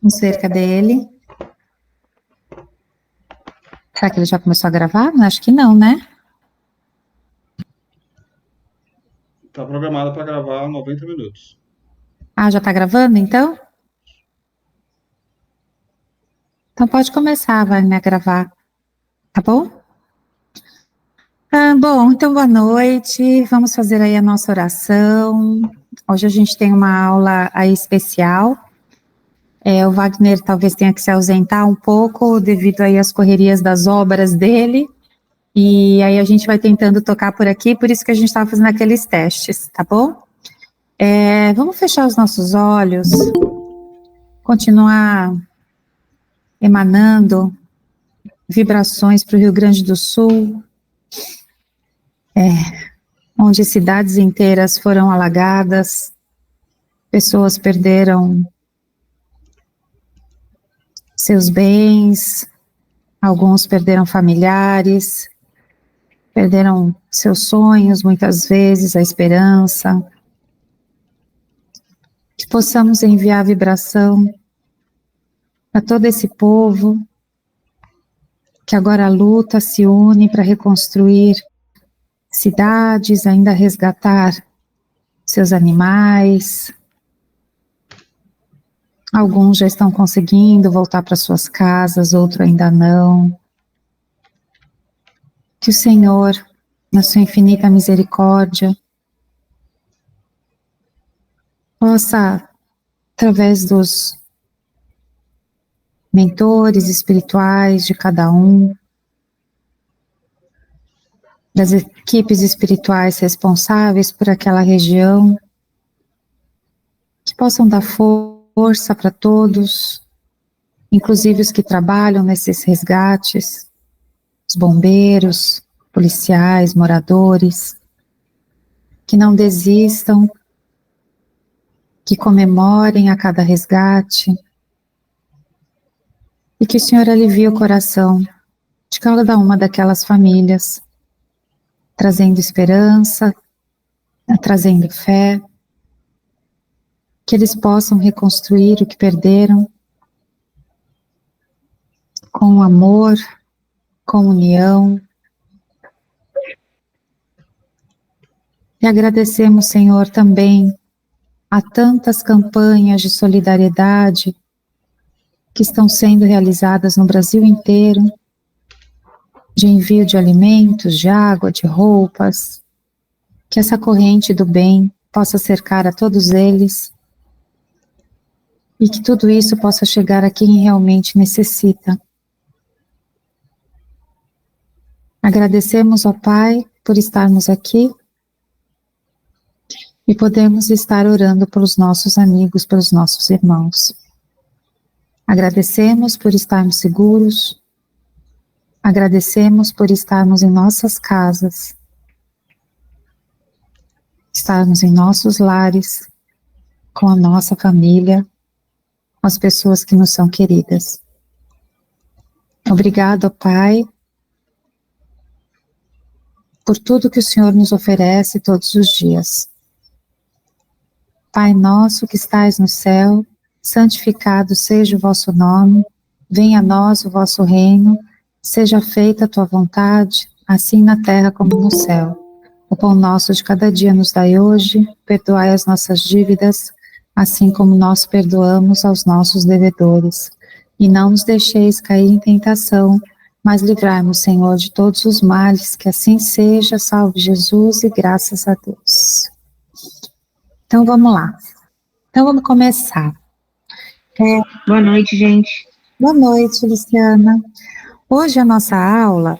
Cerca dele. Será que ele já começou a gravar? Acho que não, né? Está programada para gravar 90 minutos. Ah, já tá gravando, então? Então pode começar, Wagner, a gravar, tá bom? Bom, então boa noite, vamos fazer aí a nossa oração. Hoje a gente tem uma aula aí especial. O Wagner talvez tenha que se ausentar um pouco devido aí às correrias das obras dele. E aí a gente vai tentando tocar por aqui, por isso que a gente estava fazendo aqueles testes, tá bom? Vamos fechar os nossos olhos, continuar emanando vibrações para o Rio Grande do Sul, onde cidades inteiras foram alagadas, pessoas perderam seus bens, alguns perderam familiares, perderam seus sonhos, muitas vezes, a esperança. Que possamos enviar vibração para todo esse povo, que agora luta, se une para reconstruir cidades, ainda resgatar seus animais. Alguns já estão conseguindo voltar para suas casas, outros ainda não. Que o Senhor, na sua infinita misericórdia, possa, através dos mentores espirituais de cada um, das equipes espirituais responsáveis por aquela região, que possam dar força para todos, inclusive os que trabalham nesses resgates, os bombeiros, policiais, moradores, que não desistam, que comemorem a cada resgate, e que o Senhor alivie o coração de cada uma daquelas famílias, trazendo esperança, trazendo fé, que eles possam reconstruir o que perderam, com amor, com união. E agradecemos, Senhor, também a tantas campanhas de solidariedade que estão sendo realizadas no Brasil inteiro, de envio de alimentos, de água, de roupas, que essa corrente do bem possa cercar a todos eles e que tudo isso possa chegar a quem realmente necessita. Agradecemos ao Pai por estarmos aqui e podemos estar orando pelos nossos amigos, pelos nossos irmãos. Agradecemos por estarmos seguros, agradecemos por estarmos em nossas casas, estarmos em nossos lares, com a nossa família, com as pessoas que nos são queridas. Obrigado, Pai, por tudo que o Senhor nos oferece todos os dias. Pai nosso que estais no céu, santificado seja o vosso nome, venha a nós o vosso reino, seja feita a tua vontade, assim na terra como no céu. O pão nosso de cada dia nos dai hoje, perdoai as nossas dívidas, assim como nós perdoamos aos nossos devedores. E não nos deixeis cair em tentação, mas livrai-nos, Senhor, de todos os males, que assim seja, salve Jesus e graças a Deus. Então vamos lá. Então vamos começar. Boa noite, gente. Boa noite, Luciana. Hoje a nossa aula,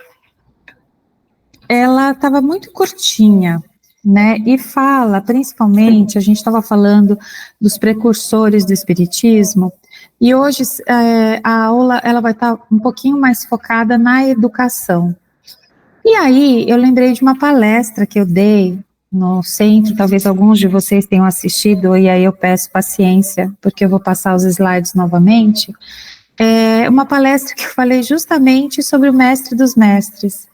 ela estava muito curtinha, né? E fala, principalmente, a gente estava falando dos precursores do Espiritismo, e hoje a aula ela vai estar um pouquinho mais focada na educação. E aí eu lembrei de uma palestra que eu dei no centro, talvez alguns de vocês tenham assistido, e aí eu peço paciência, porque eu vou passar os slides novamente. Uma palestra que eu falei justamente sobre o mestre dos mestres,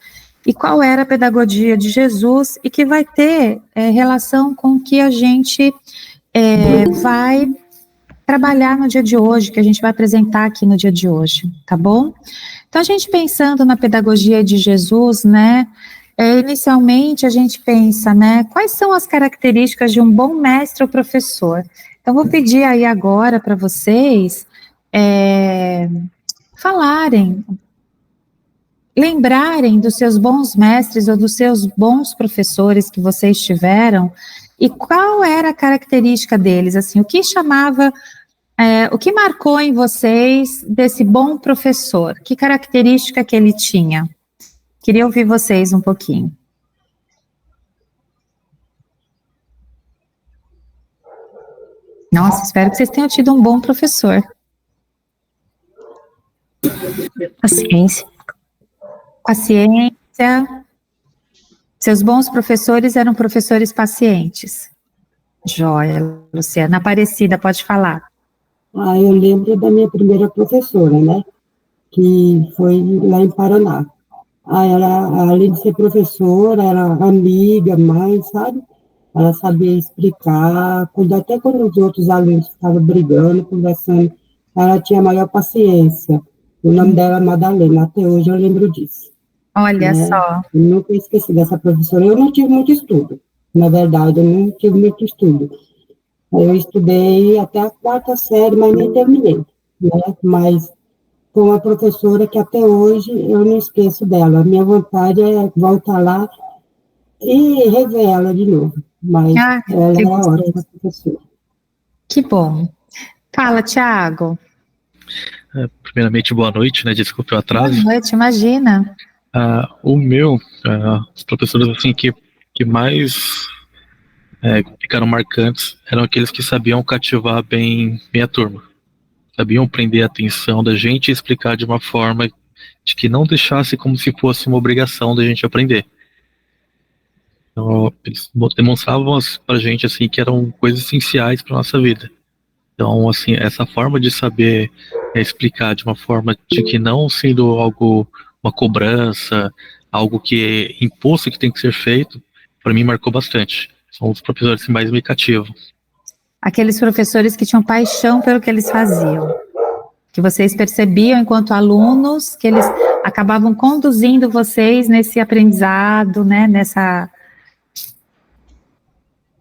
e qual era a pedagogia de Jesus, e que vai ter relação com o que a gente vai trabalhar no dia de hoje, que a gente vai apresentar aqui no dia de hoje, tá bom? Então, a gente pensando na pedagogia de Jesus, né, inicialmente a gente pensa, né, quais são as características de um bom mestre ou professor? Então, vou pedir aí agora para vocês falarem, lembrarem dos seus bons mestres ou dos seus bons professores que vocês tiveram e qual era a característica deles, assim, o que chamava, o que marcou em vocês desse bom professor, que característica que ele tinha? Queria ouvir vocês um pouquinho. Nossa, espero que vocês tenham tido um bom professor. Paciência. Paciência. Seus bons professores eram professores pacientes. Joia, Luciana. Aparecida, pode falar. Eu lembro da minha primeira professora, né, que foi lá em Paraná. Ela, além de ser professora, era amiga, mãe, sabe? Ela sabia explicar, até quando os outros alunos ficavam brigando, conversando, ela tinha a maior paciência. O nome dela é Madalena, até hoje eu lembro disso. Olha só. Eu nunca esqueci dessa professora. Eu não tive muito estudo, na verdade, eu não tive muito estudo. Eu estudei até a 4ª série, mas nem terminei, né? Mas foi uma professora que até hoje eu não esqueço dela. Minha vontade é voltar lá e rever ela de novo. Mas ela é ótima professora. Que bom. Fala, Tiago. Primeiramente, boa noite, né? Desculpe o atraso. Boa noite, imagina. Os professores assim, que mais ficaram marcantes eram aqueles que sabiam cativar bem a turma. Sabiam prender a atenção da gente e explicar de uma forma de que não deixasse como se fosse uma obrigação da gente aprender. Então, eles demonstravam para a gente assim, que eram coisas essenciais para a nossa vida. Então, assim, essa forma de saber explicar de uma forma de que não sendo algo, uma cobrança, algo que é imposto que tem que ser feito, para mim marcou bastante. São os professores que mais me cativam. Aqueles professores que tinham paixão pelo que eles faziam, que vocês percebiam enquanto alunos, que eles acabavam conduzindo vocês nesse aprendizado, né,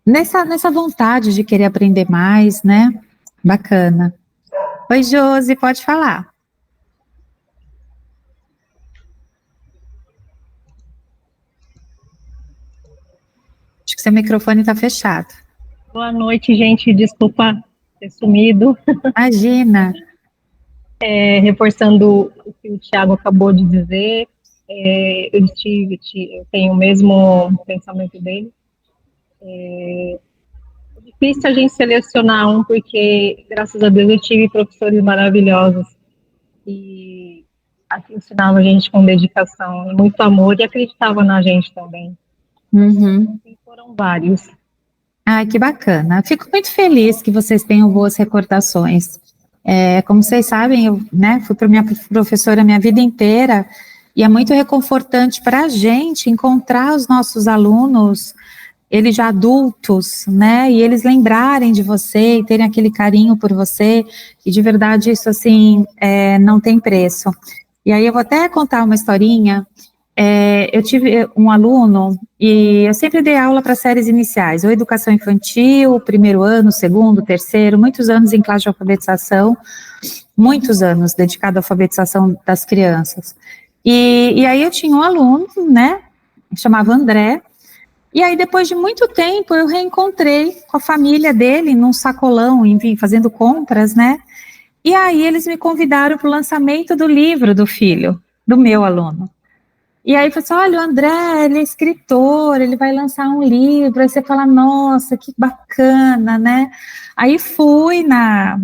nessa vontade de querer aprender mais, né? Bacana. Oi, Josi, pode falar. Acho que seu microfone está fechado. Boa noite, gente. Desculpa ter sumido. Imagina. Reforçando o que o Thiago acabou de dizer, eu tenho o mesmo pensamento dele. É difícil a gente selecionar um, porque, graças a Deus, eu tive professores maravilhosos que ensinavam a gente com dedicação e muito amor e acreditavam na gente também. Uhum. E foram vários. Ai, que bacana. Fico muito feliz que vocês tenham boas recordações. Como vocês sabem, eu, né, fui para minha professora a minha vida inteira e é muito reconfortante para a gente encontrar os nossos alunos, eles já adultos, né, e eles lembrarem de você e terem aquele carinho por você, e de verdade isso, assim, não tem preço. E aí eu vou até contar uma historinha. Eu tive um aluno, e eu sempre dei aula para séries iniciais, ou educação infantil, primeiro ano, segundo, terceiro, muitos anos em classe de alfabetização, muitos anos dedicado à alfabetização das crianças. E aí eu tinha um aluno, né, que chamava André, e aí depois de muito tempo eu reencontrei com a família dele num sacolão, enfim, fazendo compras, né, e aí eles me convidaram para o lançamento do livro do filho, do meu aluno. E aí falou assim, olha, o André, ele é escritor, ele vai lançar um livro, aí você fala, nossa, que bacana, né? Aí fui na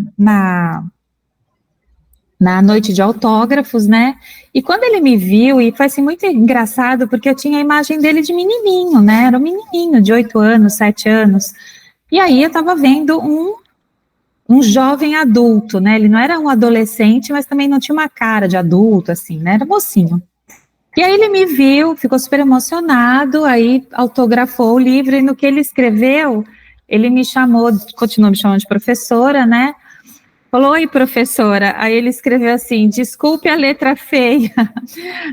noite de autógrafos, né? E quando ele me viu, e foi assim muito engraçado, porque eu tinha a imagem dele de menininho, né? Era um menininho de 8 anos, 7 anos. E aí eu estava vendo um jovem adulto, né? Ele não era um adolescente, mas também não tinha uma cara de adulto, assim, né? Era mocinho. E aí ele me viu, ficou super emocionado, aí autografou o livro, e no que ele escreveu, ele me chamou, continuou me chamando de professora, né? Falou, oi, professora. Aí ele escreveu assim, desculpe a letra feia,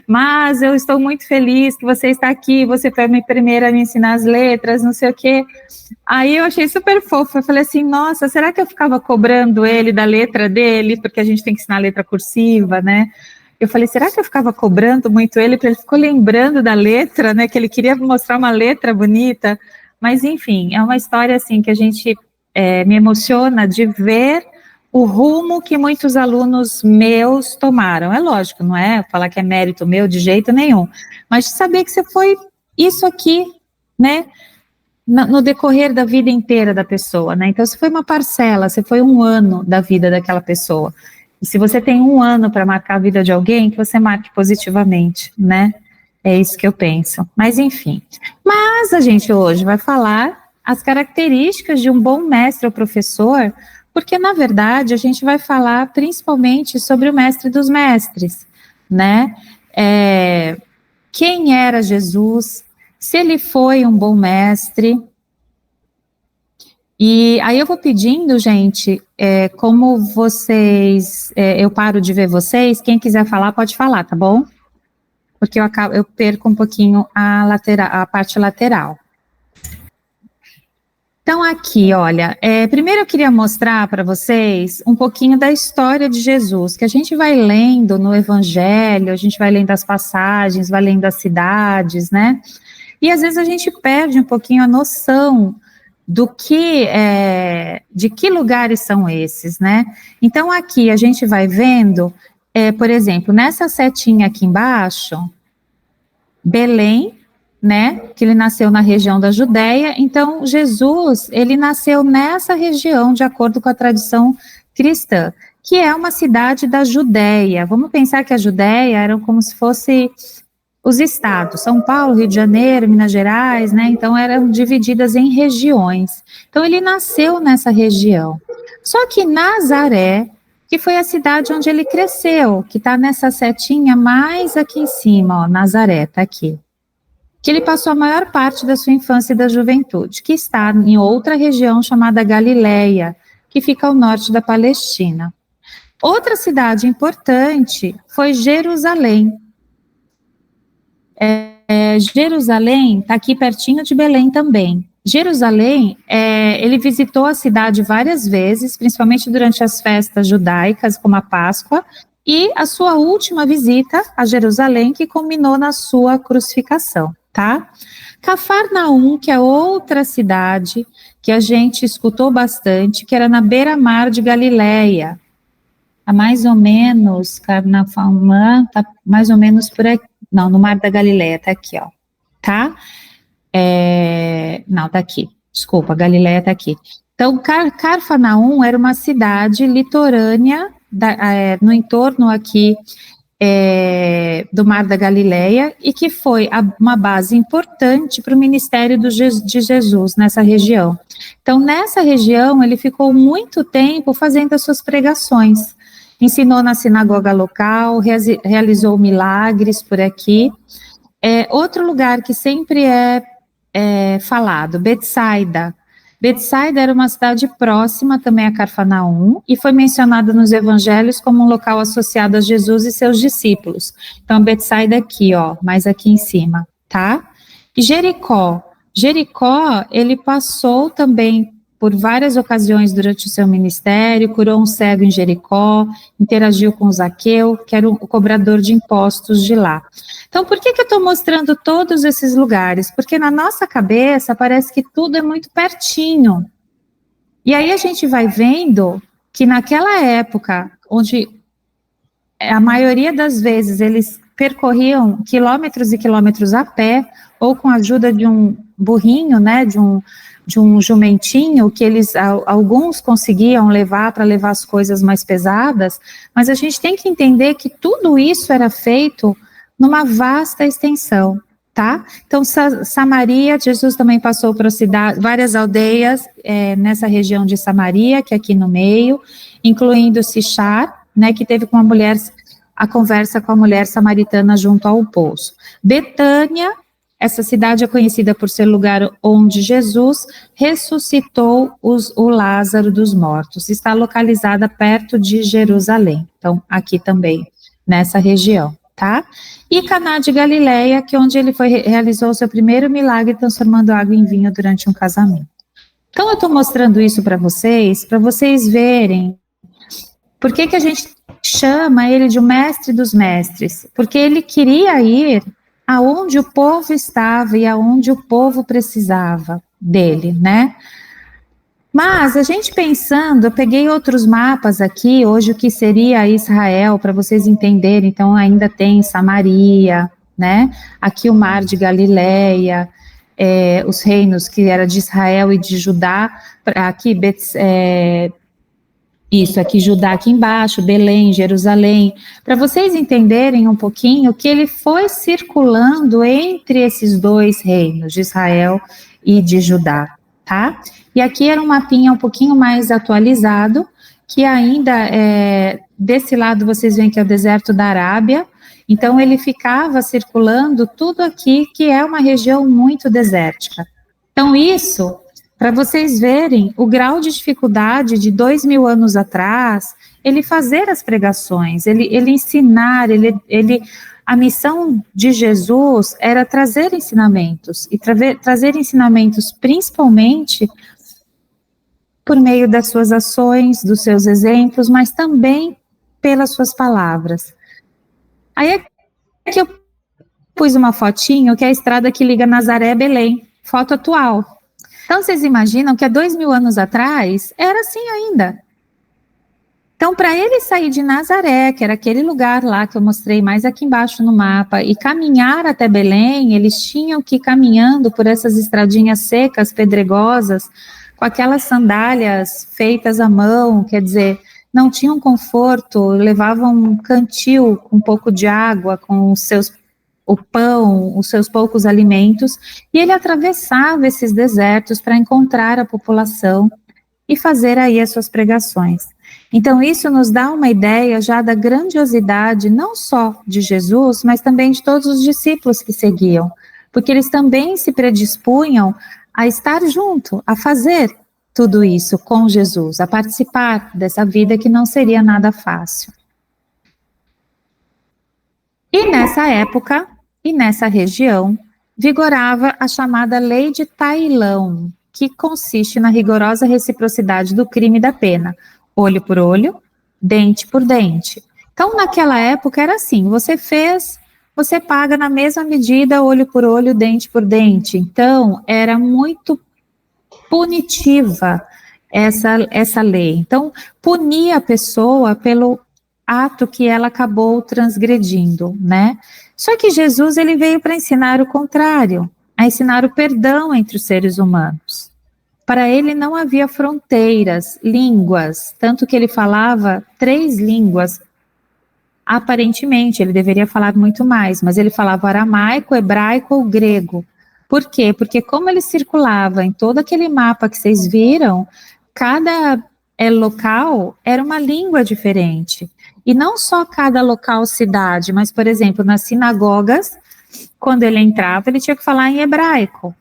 mas eu estou muito feliz que você está aqui, você foi a primeira a me ensinar as letras, não sei o quê. Aí eu achei super fofo, eu falei assim, nossa, será que eu ficava cobrando ele da letra dele, porque a gente tem que ensinar a letra cursiva, né? Eu falei, será que eu ficava cobrando muito ele, porque ele ficou lembrando da letra, né, que ele queria mostrar uma letra bonita, mas enfim, é uma história assim que a gente me emociona de ver o rumo que muitos alunos meus tomaram. É lógico, não é falar que é mérito meu de jeito nenhum, mas de saber que você foi isso aqui, né, no decorrer da vida inteira da pessoa, né, então você foi uma parcela, você foi um ano da vida daquela pessoa, e se você tem um ano para marcar a vida de alguém, que você marque positivamente, né, é isso que eu penso, mas enfim, mas a gente hoje vai falar as características de um bom mestre ou professor, porque, na verdade, a gente vai falar principalmente sobre o mestre dos mestres, né? Quem era Jesus, se ele foi um bom mestre. E aí eu vou pedindo, gente, como vocês, eu paro de ver vocês, quem quiser falar, pode falar, tá bom? Porque eu perco um pouquinho a parte lateral. Então, aqui, olha, primeiro eu queria mostrar para vocês um pouquinho da história de Jesus, que a gente vai lendo no Evangelho, a gente vai lendo as passagens, vai lendo as cidades, né? E às vezes a gente perde um pouquinho a noção do que, de que lugares são esses, né? Então, aqui a gente vai vendo, por exemplo, nessa setinha aqui embaixo, Belém, né, que ele nasceu na região da Judéia, então Jesus, ele nasceu nessa região, de acordo com a tradição cristã, que é uma cidade da Judéia. Vamos pensar que a Judéia eram como se fosse os estados, São Paulo, Rio de Janeiro, Minas Gerais, né, então eram divididas em regiões. Então ele nasceu nessa região. Só que Nazaré, que foi a cidade onde ele cresceu, que está nessa setinha mais aqui em cima, ó, Nazaré, está aqui. Que ele passou a maior parte da sua infância e da juventude, que está em outra região chamada Galileia, que fica ao norte da Palestina. Outra cidade importante foi Jerusalém. Jerusalém está aqui pertinho de Belém também. Jerusalém, ele visitou a cidade várias vezes, principalmente durante as festas judaicas, como a Páscoa, e a sua última visita a Jerusalém, que culminou na sua crucificação. Tá? Cafarnaum, que é outra cidade que a gente escutou bastante, que era na beira-mar de Galileia, a mais ou menos, Cafarnaum, tá mais ou menos por aqui, não, no Mar da Galileia, tá aqui, ó, tá? Não, tá aqui, desculpa, Galileia tá aqui. Então, Cafarnaum era uma cidade litorânea, no entorno aqui, do Mar da Galileia, e que foi uma base importante para o ministério de Jesus nessa região. Então, nessa região, ele ficou muito tempo fazendo as suas pregações, ensinou na sinagoga local, realizou milagres por aqui. Outro lugar que sempre é falado, Betsaida. Betsaida era uma cidade próxima também a Cafarnaum e foi mencionada nos evangelhos como um local associado a Jesus e seus discípulos. Então, Betsaida aqui, ó, mais aqui em cima, tá? E Jericó. Jericó, ele passou também por várias ocasiões durante o seu ministério, curou um cego em Jericó, interagiu com Zaqueu, que era o cobrador de impostos de lá. Então, por que eu estou mostrando todos esses lugares? Porque na nossa cabeça parece que tudo é muito pertinho. E aí a gente vai vendo que naquela época, onde a maioria das vezes eles percorriam quilômetros e quilômetros a pé, ou com a ajuda de um burrinho, né, de um jumentinho, que alguns conseguiam levar para levar as coisas mais pesadas, mas a gente tem que entender que tudo isso era feito numa vasta extensão, tá? Então, Samaria, Jesus também passou por várias aldeias nessa região de Samaria, que é aqui no meio, incluindo Sichar, né, que teve com a conversa com a mulher samaritana junto ao poço. Betânia, essa cidade é conhecida por ser lugar onde Jesus ressuscitou o Lázaro dos mortos. Está localizada perto de Jerusalém. Então, aqui também, nessa região, tá? E Caná de Galileia, que é onde ele realizou o seu primeiro milagre, transformando água em vinho durante um casamento. Então, eu estou mostrando isso para vocês verem por que a gente chama ele de o mestre dos mestres. Porque ele queria ir aonde o povo estava e aonde o povo precisava dele, né? Mas a gente pensando, eu peguei outros mapas aqui, hoje o que seria Israel, para vocês entenderem, então ainda tem Samaria, né? Aqui o mar de Galileia, os reinos que era de Israel e de Judá, aqui isso, aqui Judá aqui embaixo, Belém, Jerusalém, para vocês entenderem um pouquinho que ele foi circulando entre esses dois reinos, de Israel e de Judá, tá? E aqui era um mapinha um pouquinho mais atualizado, que ainda, desse lado vocês veem que é o deserto da Arábia, então ele ficava circulando tudo aqui, que é uma região muito desértica. Então isso, para vocês verem o grau de dificuldade de 2000 anos atrás, ele fazer as pregações, ele ensinar, a missão de Jesus era trazer ensinamentos, e trazer ensinamentos principalmente por meio das suas ações, dos seus exemplos, mas também pelas suas palavras. Aí aqui eu pus uma fotinho, que é a estrada que liga Nazaré a Belém, foto atual. Então, vocês imaginam que há 2000 anos atrás, era assim ainda. Então, para ele sair de Nazaré, que era aquele lugar lá que eu mostrei mais aqui embaixo no mapa, e caminhar até Belém, eles tinham que ir caminhando por essas estradinhas secas, pedregosas, com aquelas sandálias feitas à mão, quer dizer, não tinham conforto, levavam um cantil com um pouco de água, com o pão, os seus poucos alimentos, e ele atravessava esses desertos para encontrar a população e fazer aí as suas pregações. Então, isso nos dá uma ideia já da grandiosidade, não só de Jesus, mas também de todos os discípulos que seguiam, porque eles também se predispunham a estar junto, a fazer tudo isso com Jesus, a participar dessa vida que não seria nada fácil. E nessa época, e nessa região, vigorava a chamada Lei de Tailão, que consiste na rigorosa reciprocidade do crime e da pena, olho por olho, dente por dente. Então, naquela época era assim, você fez, você paga na mesma medida, olho por olho, dente por dente. Então, era muito punitiva essa lei. Então, punia a pessoa pelo ato que ela acabou transgredindo, né? Só que Jesus, ele veio para ensinar o contrário, a ensinar o perdão entre os seres humanos. Para ele não havia fronteiras, línguas, tanto que ele falava 3 línguas. Aparentemente, ele deveria falar muito mais, mas ele falava aramaico, hebraico ou grego. Por quê? Porque como ele circulava em todo aquele mapa que vocês viram, cada local era uma língua diferente. E não só cada local, cidade, mas, por exemplo, nas sinagogas, quando ele entrava, ele tinha que falar em hebraico.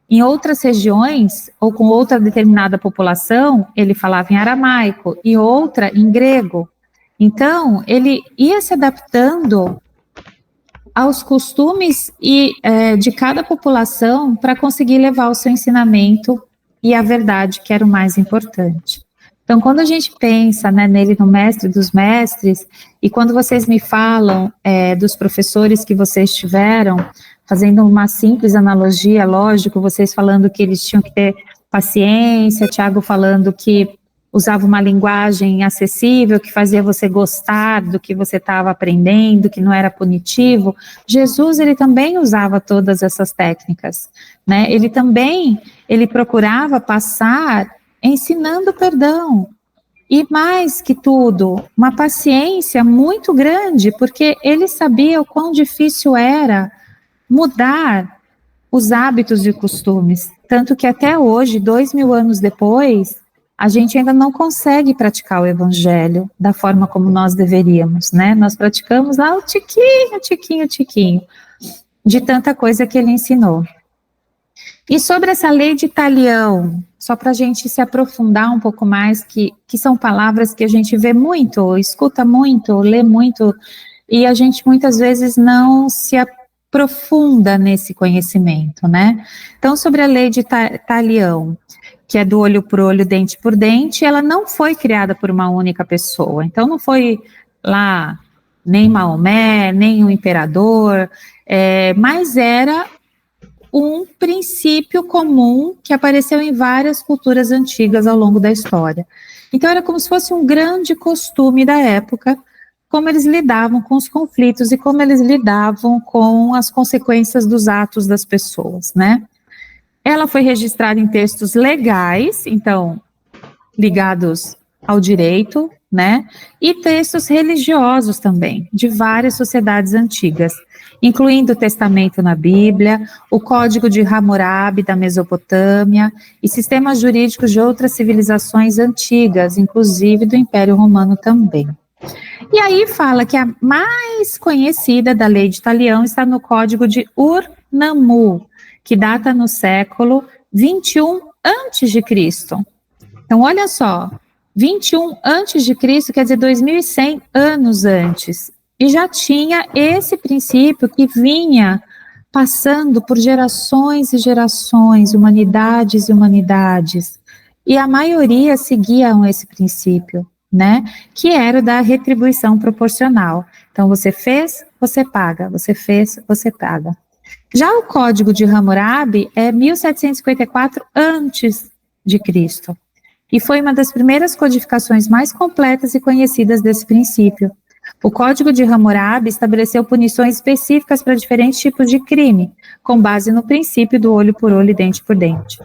Em outras regiões, ou com outra determinada população, ele falava em aramaico, e outra em grego. Então, ele ia se adaptando aos costumes de cada população para conseguir levar o seu ensinamento e a verdade, que era o mais importante. Então, quando a gente pensa, né, nele, no mestre dos mestres, e quando vocês me falam dos professores que vocês tiveram, fazendo uma simples analogia, lógico, vocês falando que eles tinham que ter paciência, Tiago falando que usava uma linguagem acessível, que fazia você gostar do que você estava aprendendo, que não era punitivo. Jesus, ele também usava todas essas técnicas, né? Ele procurava passar ensinando perdão. E mais que tudo, uma paciência muito grande, porque ele sabia o quão difícil era mudar os hábitos e costumes. Tanto que até hoje, 2000 anos depois, a gente ainda não consegue praticar o evangelho da forma como nós deveríamos, né? Nós praticamos lá o tiquinho. de tanta coisa que ele ensinou. E sobre essa lei de Talião, só para a gente se aprofundar um pouco mais, que são palavras que a gente vê muito, escuta muito, lê muito, e a gente muitas vezes não se aprofunda nesse conhecimento, né? Então, sobre a lei de Talião, que é do olho por olho, dente por dente, ela não foi criada por uma única pessoa. Então, não foi lá nem Maomé, nem o imperador, mas era um princípio comum que apareceu em várias culturas antigas ao longo da história. Então, era como se fosse um grande costume da época, como eles lidavam com os conflitos e como eles lidavam com as consequências dos atos das pessoas, né? Ela foi registrada em textos legais, então, ligados ao direito, né? E textos religiosos também, de várias sociedades antigas, incluindo o Testamento na Bíblia, o Código de Hammurabi da Mesopotâmia e sistemas jurídicos de outras civilizações antigas, inclusive do Império Romano também. E aí fala que a mais conhecida da lei de Talião está no Código de Ur-Nammu, que data no século 21 a.C. Então, olha só, 21 a.C. quer dizer 2100 anos antes. E já tinha esse princípio que vinha passando por gerações e gerações, humanidades e humanidades. E a maioria seguiam esse princípio, né? Que era o da retribuição proporcional. Então, você fez, você paga. Você fez, você paga. Já o Código de Hammurabi é 1754 antes de Cristo. E foi uma das primeiras codificações mais completas e conhecidas desse princípio. O Código de Hammurabi estabeleceu punições específicas para diferentes tipos de crime, com base no princípio do olho por olho e dente por dente.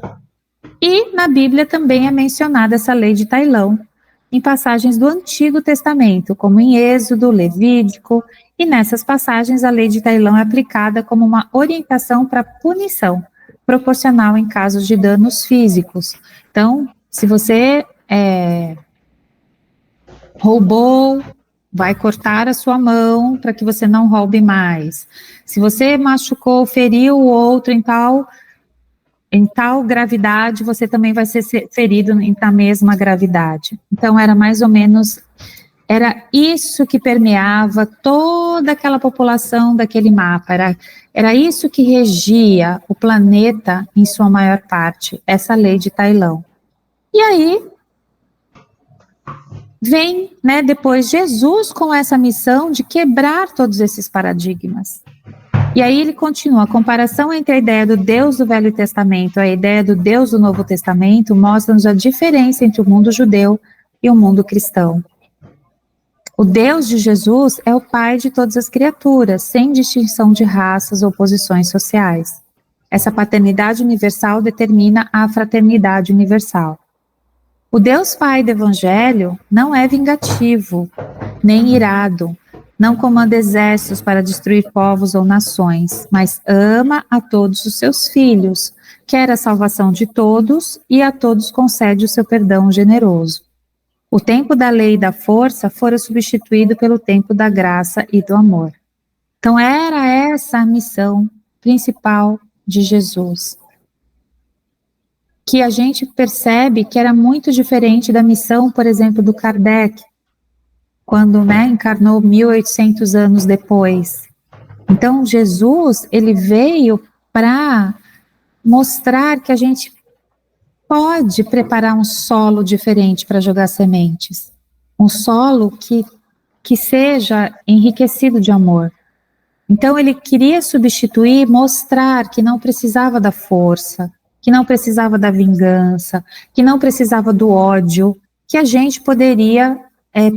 E na Bíblia também é mencionada essa lei de Talião, em passagens do Antigo Testamento, como em Êxodo, Levítico, e nessas passagens a lei de Talião é aplicada como uma orientação para punição, proporcional em casos de danos físicos. Então, se você roubou, vai cortar a sua mão para que você não roube mais. Se você machucou, feriu o outro em tal gravidade, você também vai ser ferido na mesma gravidade. Então, era mais ou menos, era isso que permeava toda aquela população daquele mapa, era isso que regia o planeta em sua maior parte, essa lei de Talião. E aí, vem, né, depois Jesus com essa missão de quebrar todos esses paradigmas. E aí ele continua, a comparação entre a ideia do Deus do Velho Testamento e a ideia do Deus do Novo Testamento mostra-nos a diferença entre o mundo judeu e o mundo cristão. O Deus de Jesus é o Pai de todas as criaturas, sem distinção de raças ou posições sociais. Essa paternidade universal determina a fraternidade universal. O Deus Pai do Evangelho não é vingativo, nem irado, não comanda exércitos para destruir povos ou nações, mas ama a todos os seus filhos, quer a salvação de todos e a todos concede o seu perdão generoso. O tempo da lei e da força fora substituído pelo tempo da graça e do amor. Então era essa a missão principal de Jesus, que a gente percebe que era muito diferente da missão, por exemplo, do Kardec, quando, né, encarnou 1800 anos depois. Então, Jesus, ele veio para mostrar que a gente pode preparar um solo diferente para jogar sementes. Um solo que seja enriquecido de amor. Então, ele queria substituir, mostrar que não precisava da força, que não precisava da vingança, que não precisava do ódio, que a gente poderia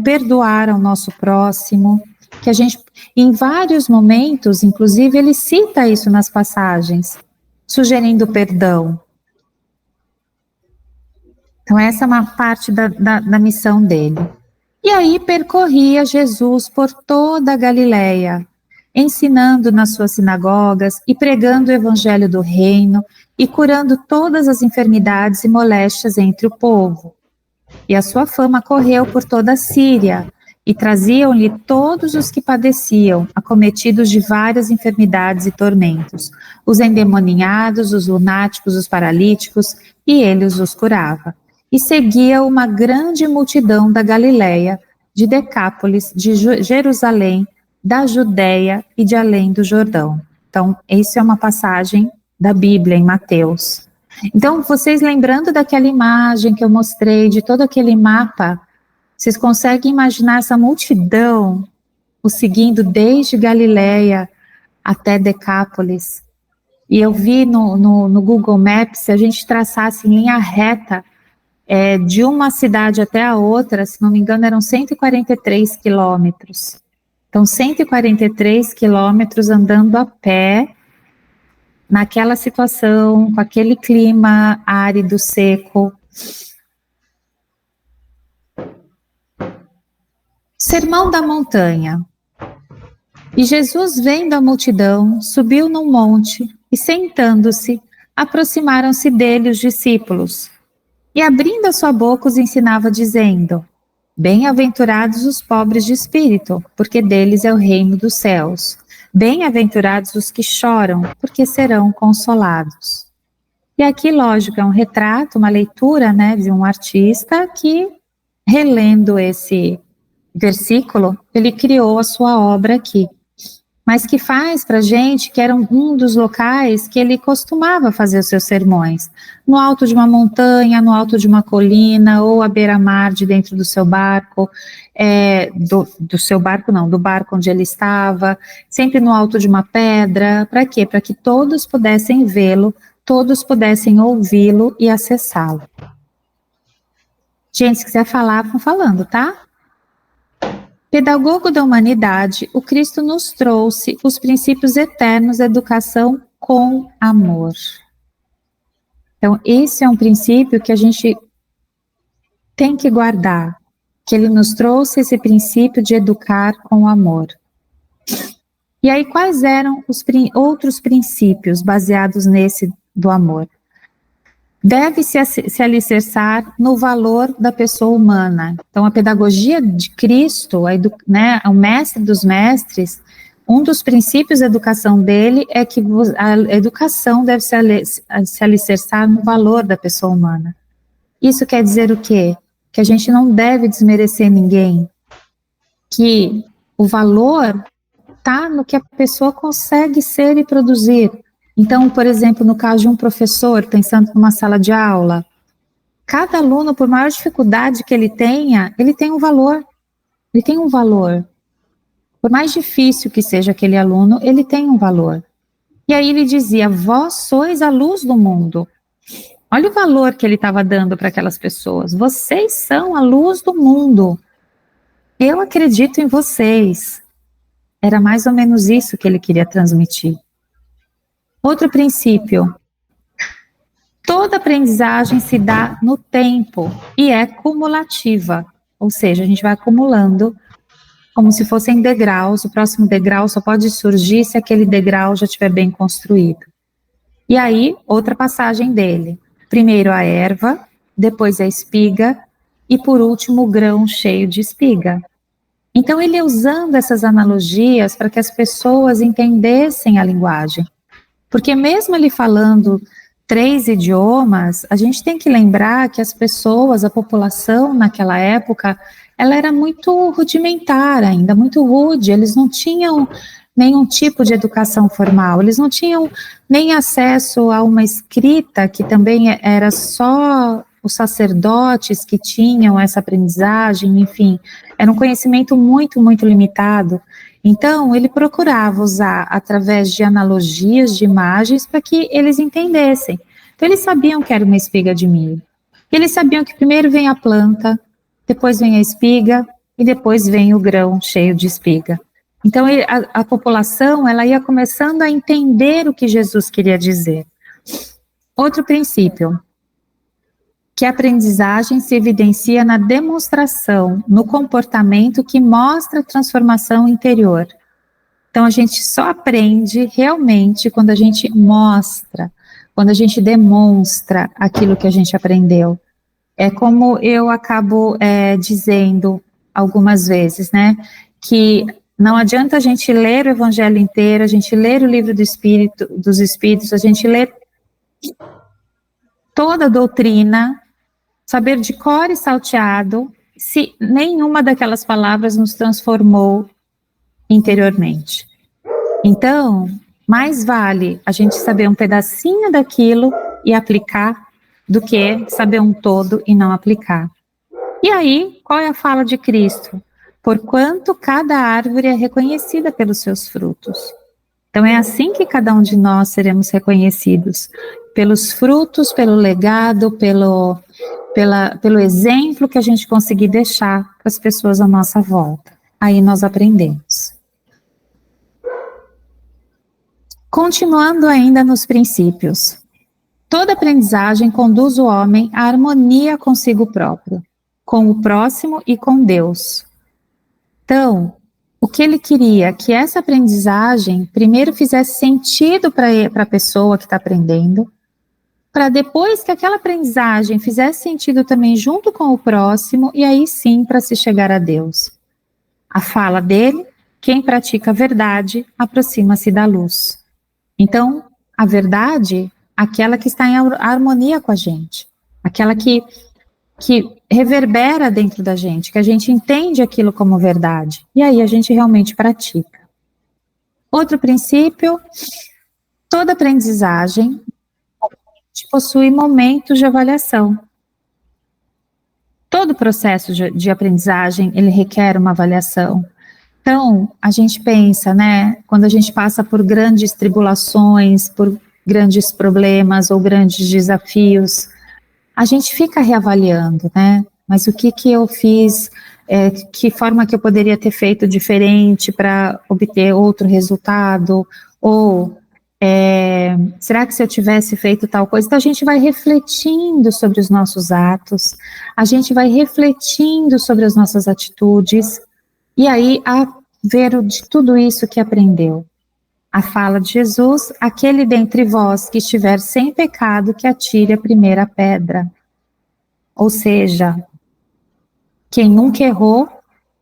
perdoar ao nosso próximo, que a gente, em vários momentos, inclusive, ele cita isso nas passagens, sugerindo perdão. Então, essa é uma parte da missão dele. E aí percorria Jesus por toda a Galileia, ensinando nas suas sinagogas e pregando o evangelho do reino e curando todas as enfermidades e moléstias entre o povo. E a sua fama correu por toda a Síria, e traziam-lhe todos os que padeciam, acometidos de várias enfermidades e tormentos, os endemoniados, os lunáticos, os paralíticos, e ele os curava. E seguia uma grande multidão da Galiléia, de Decápolis, de Jerusalém, da Judéia e de além do Jordão. Então, essa é uma passagem da Bíblia em Mateus. Então, vocês lembrando daquela imagem que eu mostrei, de todo aquele mapa, vocês conseguem imaginar essa multidão o seguindo desde Galiléia até Decápolis? E eu vi no Google Maps, se a gente traçasse em linha reta, de uma cidade até a outra, se não me engano, eram 143 quilômetros. Então, 143 quilômetros andando a pé, naquela situação, com aquele clima árido, seco. Sermão da montanha. E Jesus, vendo a multidão, subiu num monte e, sentando-se, aproximaram-se dele os discípulos. E, abrindo a sua boca, os ensinava, dizendo: Bem-aventurados os pobres de espírito, porque deles é o reino dos céus. Bem-aventurados os que choram, porque serão consolados. E aqui, lógico, é um retrato, uma leitura, né, de um artista que, relendo esse versículo, ele criou a sua obra aqui. Mas que faz para a gente que era um dos locais que ele costumava fazer os seus sermões. No alto de uma montanha, no alto de uma colina, ou à beira-mar de dentro do seu barco, do barco onde ele estava, sempre no alto de uma pedra. Para quê? Para que todos pudessem vê-lo, todos pudessem ouvi-lo e acessá-lo. Gente, se quiser falar, vão falando, tá? Pedagogo da humanidade, o Cristo nos trouxe os princípios eternos da educação com amor. Então, esse é um princípio que a gente tem que guardar, que ele nos trouxe esse princípio de educar com amor. E aí, quais eram os outros princípios baseados nesse do amor? Deve-se se alicerçar no valor da pessoa humana. Então, a pedagogia de Cristo, o mestre dos mestres, um dos princípios da educação dele é que a educação deve se alicerçar no valor da pessoa humana. Isso quer dizer o quê? Que a gente não deve desmerecer ninguém, que o valor está no que a pessoa consegue ser e produzir. Então, por exemplo, no caso de um professor, pensando numa sala de aula, cada aluno, por maior dificuldade que ele tem um valor. Ele tem um valor. Por mais difícil que seja aquele aluno, ele tem um valor. E aí ele dizia, vós sois a luz do mundo. Olha o valor que ele estava dando para aquelas pessoas. Vocês são a luz do mundo. Eu acredito em vocês. Era mais ou menos isso que ele queria transmitir. Outro princípio, toda aprendizagem se dá no tempo e é cumulativa, ou seja, a gente vai acumulando como se fossem degraus, o próximo degrau só pode surgir se aquele degrau já estiver bem construído. E aí, outra passagem dele, primeiro a erva, depois a espiga e por último o grão cheio de espiga. Então ele ia usando essas analogias para que as pessoas entendessem a linguagem. Porque mesmo ele falando 3 idiomas, a gente tem que lembrar que as pessoas, a população naquela época, ela era muito rudimentar ainda, muito rude, eles não tinham nenhum tipo de educação formal, eles não tinham nem acesso a uma escrita, que também era só os sacerdotes que tinham essa aprendizagem, enfim, era um conhecimento muito, muito limitado. Então, ele procurava usar através de analogias, de imagens, para que eles entendessem. Então, eles sabiam que era uma espiga de milho. Eles sabiam que primeiro vem a planta, depois vem a espiga e depois vem o grão cheio de espiga. Então, a população, ela ia começando a entender o que Jesus queria dizer. Outro princípio, que a aprendizagem se evidencia na demonstração, no comportamento que mostra a transformação interior. Então, a gente só aprende realmente quando a gente mostra, quando a gente demonstra aquilo que a gente aprendeu. É como eu acabo dizendo, algumas vezes, né? Que não adianta a gente ler o Evangelho inteiro, a gente ler o livro dos Espíritos, a gente ler toda a doutrina, saber de cor e salteado, se nenhuma daquelas palavras nos transformou interiormente. Então, mais vale a gente saber um pedacinho daquilo e aplicar, do que saber um todo e não aplicar. E aí, qual é a fala de Cristo? Porquanto cada árvore é reconhecida pelos seus frutos. Então é assim que cada um de nós seremos reconhecidos, pelos frutos, pelo legado, pelo exemplo que a gente conseguir deixar para as pessoas à nossa volta. Aí nós aprendemos. Continuando ainda nos princípios. Toda aprendizagem conduz o homem à harmonia consigo próprio, com o próximo e com Deus. Então, o que ele queria? Que essa aprendizagem primeiro fizesse sentido para a pessoa que está aprendendo, para depois que aquela aprendizagem fizesse sentido também junto com o próximo, e aí sim para se chegar a Deus. A fala dele, quem pratica a verdade aproxima-se da luz. Então, a verdade, aquela que está em harmonia com a gente, aquela que reverbera dentro da gente, que a gente entende aquilo como verdade, e aí a gente realmente pratica. Outro princípio, toda aprendizagem possui momentos de avaliação. Todo processo de aprendizagem, ele requer uma avaliação. Então, a gente pensa, né, quando a gente passa por grandes tribulações, por grandes problemas ou grandes desafios, a gente fica reavaliando, né, mas o que eu fiz, que forma que eu poderia ter feito diferente para obter outro resultado, ou será que se eu tivesse feito tal coisa? Então a gente vai refletindo sobre os nossos atos, a gente vai refletindo sobre as nossas atitudes, e aí a ver de tudo isso que aprendeu. A fala de Jesus, aquele dentre vós que estiver sem pecado, que atire a primeira pedra. Ou seja, quem nunca errou,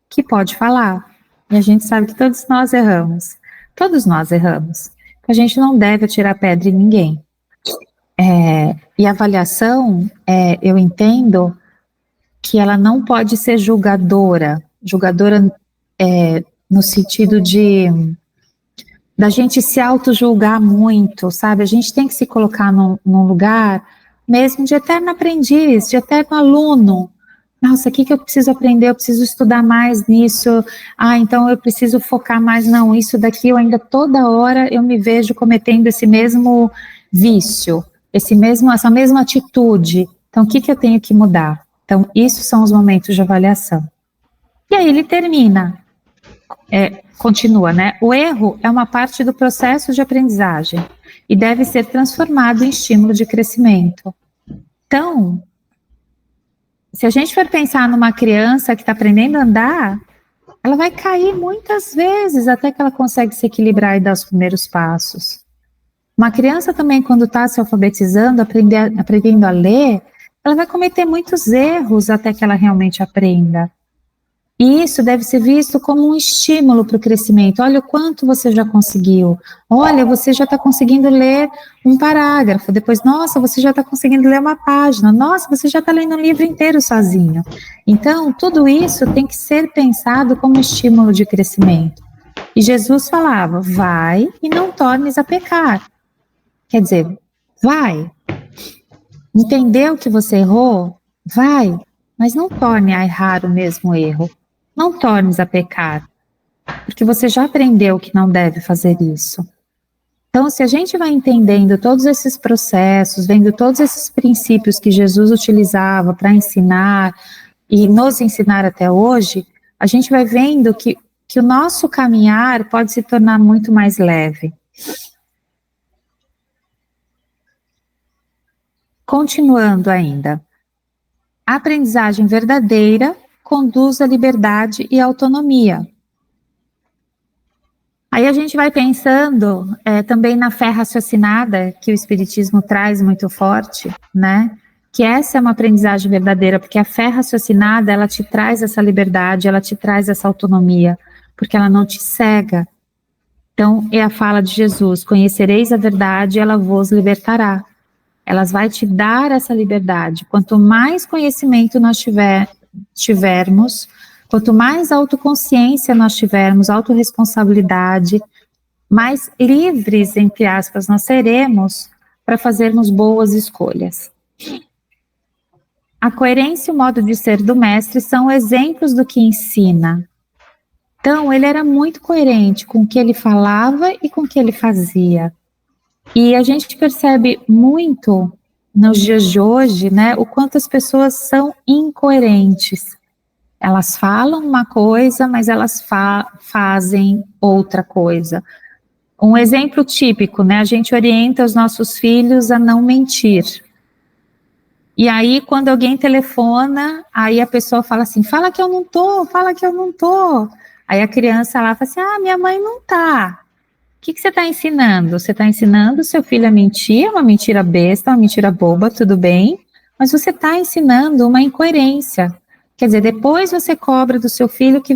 que pode falar. E a gente sabe que todos nós erramos. Todos nós erramos. A gente não deve atirar pedra em ninguém. E a avaliação, eu entendo que ela não pode ser julgadora. Julgadora no sentido da gente se auto-julgar muito, sabe? A gente tem que se colocar num lugar mesmo de eterno aprendiz, de eterno aluno. Nossa, o que eu preciso aprender? Eu preciso estudar mais nisso. Então eu preciso focar mais. Não, isso daqui eu ainda toda hora eu me vejo cometendo esse mesmo vício, essa mesma atitude. Então o que eu tenho que mudar? Então isso são os momentos de avaliação. E aí ele termina. Continua, né? O erro é uma parte do processo de aprendizagem e deve ser transformado em estímulo de crescimento. Então, se a gente for pensar numa criança que está aprendendo a andar, ela vai cair muitas vezes até que ela consegue se equilibrar e dar os primeiros passos. Uma criança também, quando está se alfabetizando, aprendendo a ler, ela vai cometer muitos erros até que ela realmente aprenda. E isso deve ser visto como um estímulo para o crescimento. Olha o quanto você já conseguiu. Olha, você já está conseguindo ler um parágrafo. Depois, nossa, você já está conseguindo ler uma página. Nossa, você já está lendo um livro inteiro sozinho. Então, tudo isso tem que ser pensado como estímulo de crescimento. E Jesus falava, vai e não tornes a pecar. Quer dizer, vai. Entendeu que você errou? Vai. Mas não torne a errar o mesmo erro. Não tornes a pecar, porque você já aprendeu que não deve fazer isso. Então, se a gente vai entendendo todos esses processos, vendo todos esses princípios que Jesus utilizava para ensinar e nos ensinar até hoje, a gente vai vendo que o nosso caminhar pode se tornar muito mais leve. Continuando ainda. A aprendizagem verdadeira conduz à liberdade e autonomia. Aí a gente vai pensando também na fé raciocinada, que o Espiritismo traz muito forte, né? que essa é uma aprendizagem verdadeira, porque a fé raciocinada, ela te traz essa liberdade, ela te traz essa autonomia, porque ela não te cega. Então, é a fala de Jesus, conhecereis a verdade, ela vos libertará. Ela vai te dar essa liberdade. Quanto mais conhecimento nós tivermos, quanto mais autoconsciência nós tivermos, autorresponsabilidade, mais livres, entre aspas, nós seremos para fazermos boas escolhas. A coerência e o modo de ser do mestre são exemplos do que ensina. Então, ele era muito coerente com o que ele falava e com o que ele fazia. E a gente percebe muito nos dias de hoje, né, o quanto as pessoas são incoerentes. Elas falam uma coisa, mas elas fazem outra coisa. Um exemplo típico, né, a gente orienta os nossos filhos a não mentir. E aí, quando alguém telefona, aí a pessoa fala assim, fala que eu não tô, fala que eu não tô. Aí a criança lá fala assim, minha mãe não tá. O que você está ensinando? Você está ensinando o seu filho a mentir, uma mentira besta, uma mentira boba, tudo bem, mas você está ensinando uma incoerência. Quer dizer, depois você cobra do seu filho que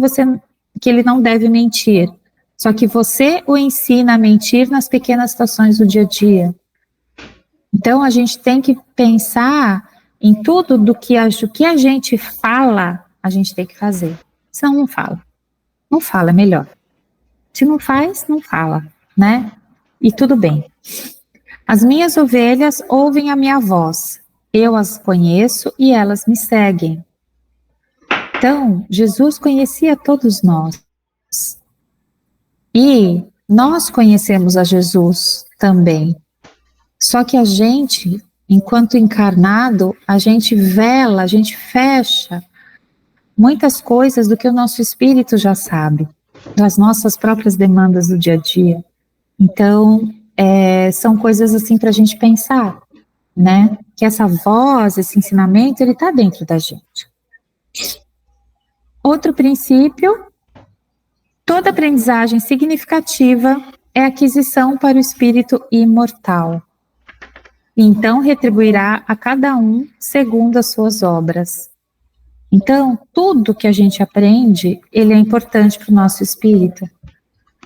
ele não deve mentir. Só que você o ensina a mentir nas pequenas situações do dia a dia. Então, a gente tem que pensar em tudo do que a gente fala, a gente tem que fazer. Senão não fala. Não fala, é melhor. Se não faz, não fala, né? E tudo bem. As minhas ovelhas ouvem a minha voz. Eu as conheço e elas me seguem. Então, Jesus conhecia todos nós. E nós conhecemos a Jesus também. Só que a gente, enquanto encarnado, a gente vela, a gente fecha muitas coisas do que o nosso espírito já sabe, das nossas próprias demandas do dia a dia. Então, são coisas assim para a gente pensar, né? Que essa voz, esse ensinamento, ele está dentro da gente. Outro princípio, toda aprendizagem significativa é aquisição para o espírito imortal. Então, retribuirá a cada um segundo as suas obras. Então, tudo que a gente aprende, ele é importante para o nosso espírito.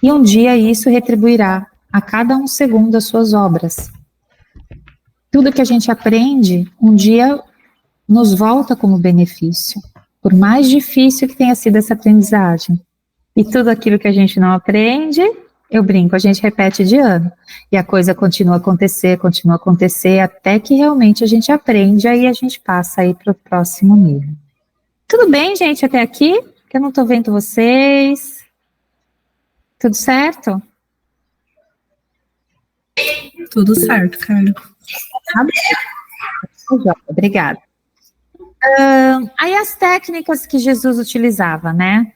E um dia isso retribuirá a cada um segundo as suas obras. Tudo que a gente aprende, um dia nos volta como benefício. Por mais difícil que tenha sido essa aprendizagem. E tudo aquilo que a gente não aprende, eu brinco, a gente repete de ano. E a coisa continua a acontecer, até que realmente a gente aprende, aí a gente passa aí para o próximo nível. Tudo bem, gente, até aqui? Que eu não estou vendo vocês. Tudo certo? Tudo certo, Carla. Obrigada. Aí as técnicas que Jesus utilizava, né?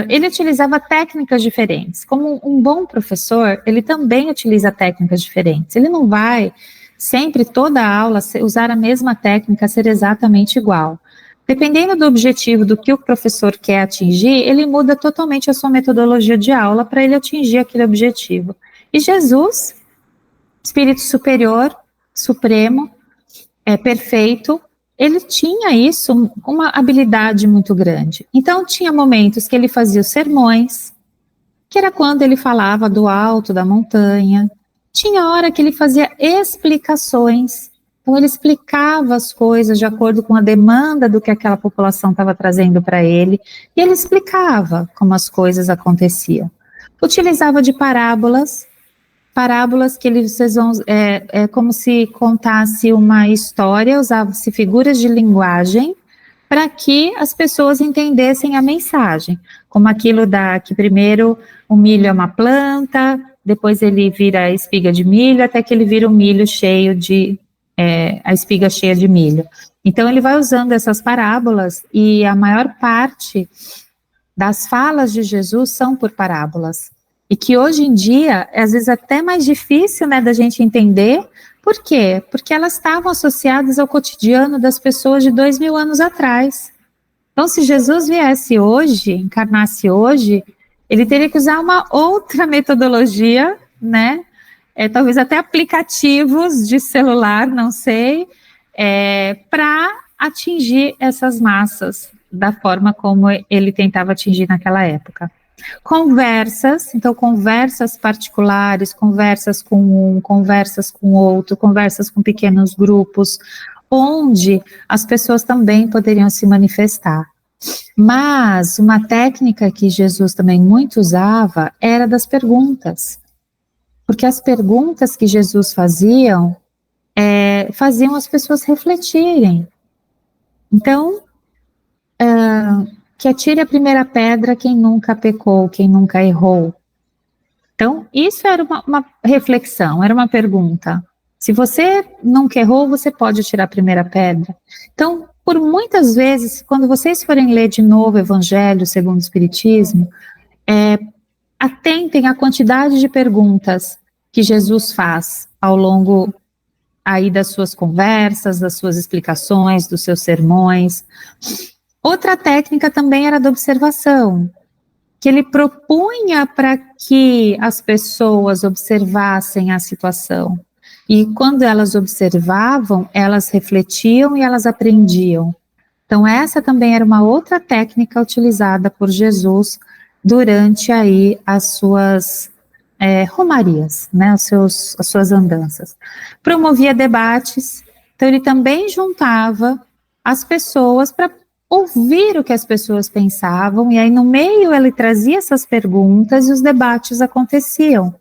Ele utilizava técnicas diferentes. Como um bom professor, ele também utiliza técnicas diferentes. Ele não vai sempre, toda a aula, usar a mesma técnica, ser exatamente igual. Dependendo do objetivo do que o professor quer atingir, ele muda totalmente a sua metodologia de aula para ele atingir aquele objetivo. E Jesus, Espírito superior, supremo, perfeito, ele tinha isso, uma habilidade muito grande. Então, tinha momentos que ele fazia os sermões, que era quando ele falava do alto da montanha. Tinha hora que ele fazia explicações. Então, ele explicava as coisas de acordo com a demanda do que aquela população estava trazendo para ele, e ele explicava como as coisas aconteciam. Utilizava de parábolas que vocês vão, como se contasse uma história, usava-se figuras de linguagem para que as pessoas entendessem a mensagem, como aquilo que primeiro o milho é uma planta, depois ele vira a espiga de milho, até que ele vira o milho cheio de a espiga cheia de milho. Então, ele vai usando essas parábolas e a maior parte das falas de Jesus são por parábolas. E que hoje em dia, às vezes até mais difícil, né, da gente entender. Por quê? Porque elas estavam associadas ao cotidiano das pessoas de 2000 anos atrás. Então, se Jesus viesse hoje, encarnasse hoje, ele teria que usar uma outra metodologia, né, talvez até aplicativos de celular, não sei, para atingir essas massas da forma como ele tentava atingir naquela época. Conversas, então conversas particulares, conversas com um, conversas com outro, conversas com pequenos grupos, onde as pessoas também poderiam se manifestar. Mas uma técnica que Jesus também muito usava era das perguntas, porque as perguntas que Jesus faziam as pessoas refletirem. Então, que atire a primeira pedra quem nunca pecou, quem nunca errou. Então, isso era uma reflexão, era uma pergunta. Se você nunca errou, você pode atirar a primeira pedra. Então, por muitas vezes, quando vocês forem ler de novo o Evangelho segundo o Espiritismo, atentem à quantidade de perguntas que Jesus faz ao longo aí das suas conversas, das suas explicações, dos seus sermões. Outra técnica também era da observação, que ele propunha para que as pessoas observassem a situação. E quando elas observavam, elas refletiam e elas aprendiam. Então essa também era uma outra técnica utilizada por Jesus durante aí as suas romarias, né, as suas andanças. Promovia debates, então ele também juntava as pessoas para ouvir o que as pessoas pensavam, e aí no meio ele trazia essas perguntas e os debates aconteciam.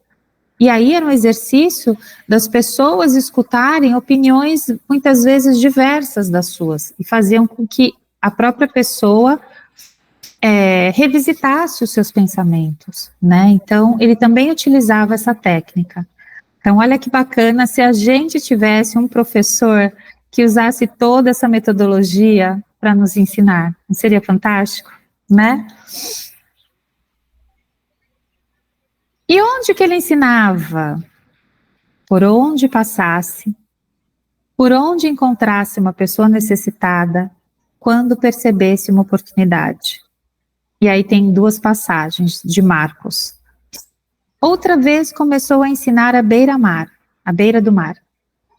E aí era um exercício das pessoas escutarem opiniões muitas vezes diversas das suas, e faziam com que a própria pessoa revisitasse os seus pensamentos, né? Então, ele também utilizava essa técnica. Então, olha que bacana se a gente tivesse um professor que usasse toda essa metodologia para nos ensinar. Não seria fantástico, né? E onde que ele ensinava? Por onde passasse, por onde encontrasse uma pessoa necessitada, quando percebesse uma oportunidade. E aí tem 2 passagens de Marcos. Outra vez começou a ensinar à beira-mar, à beira do mar.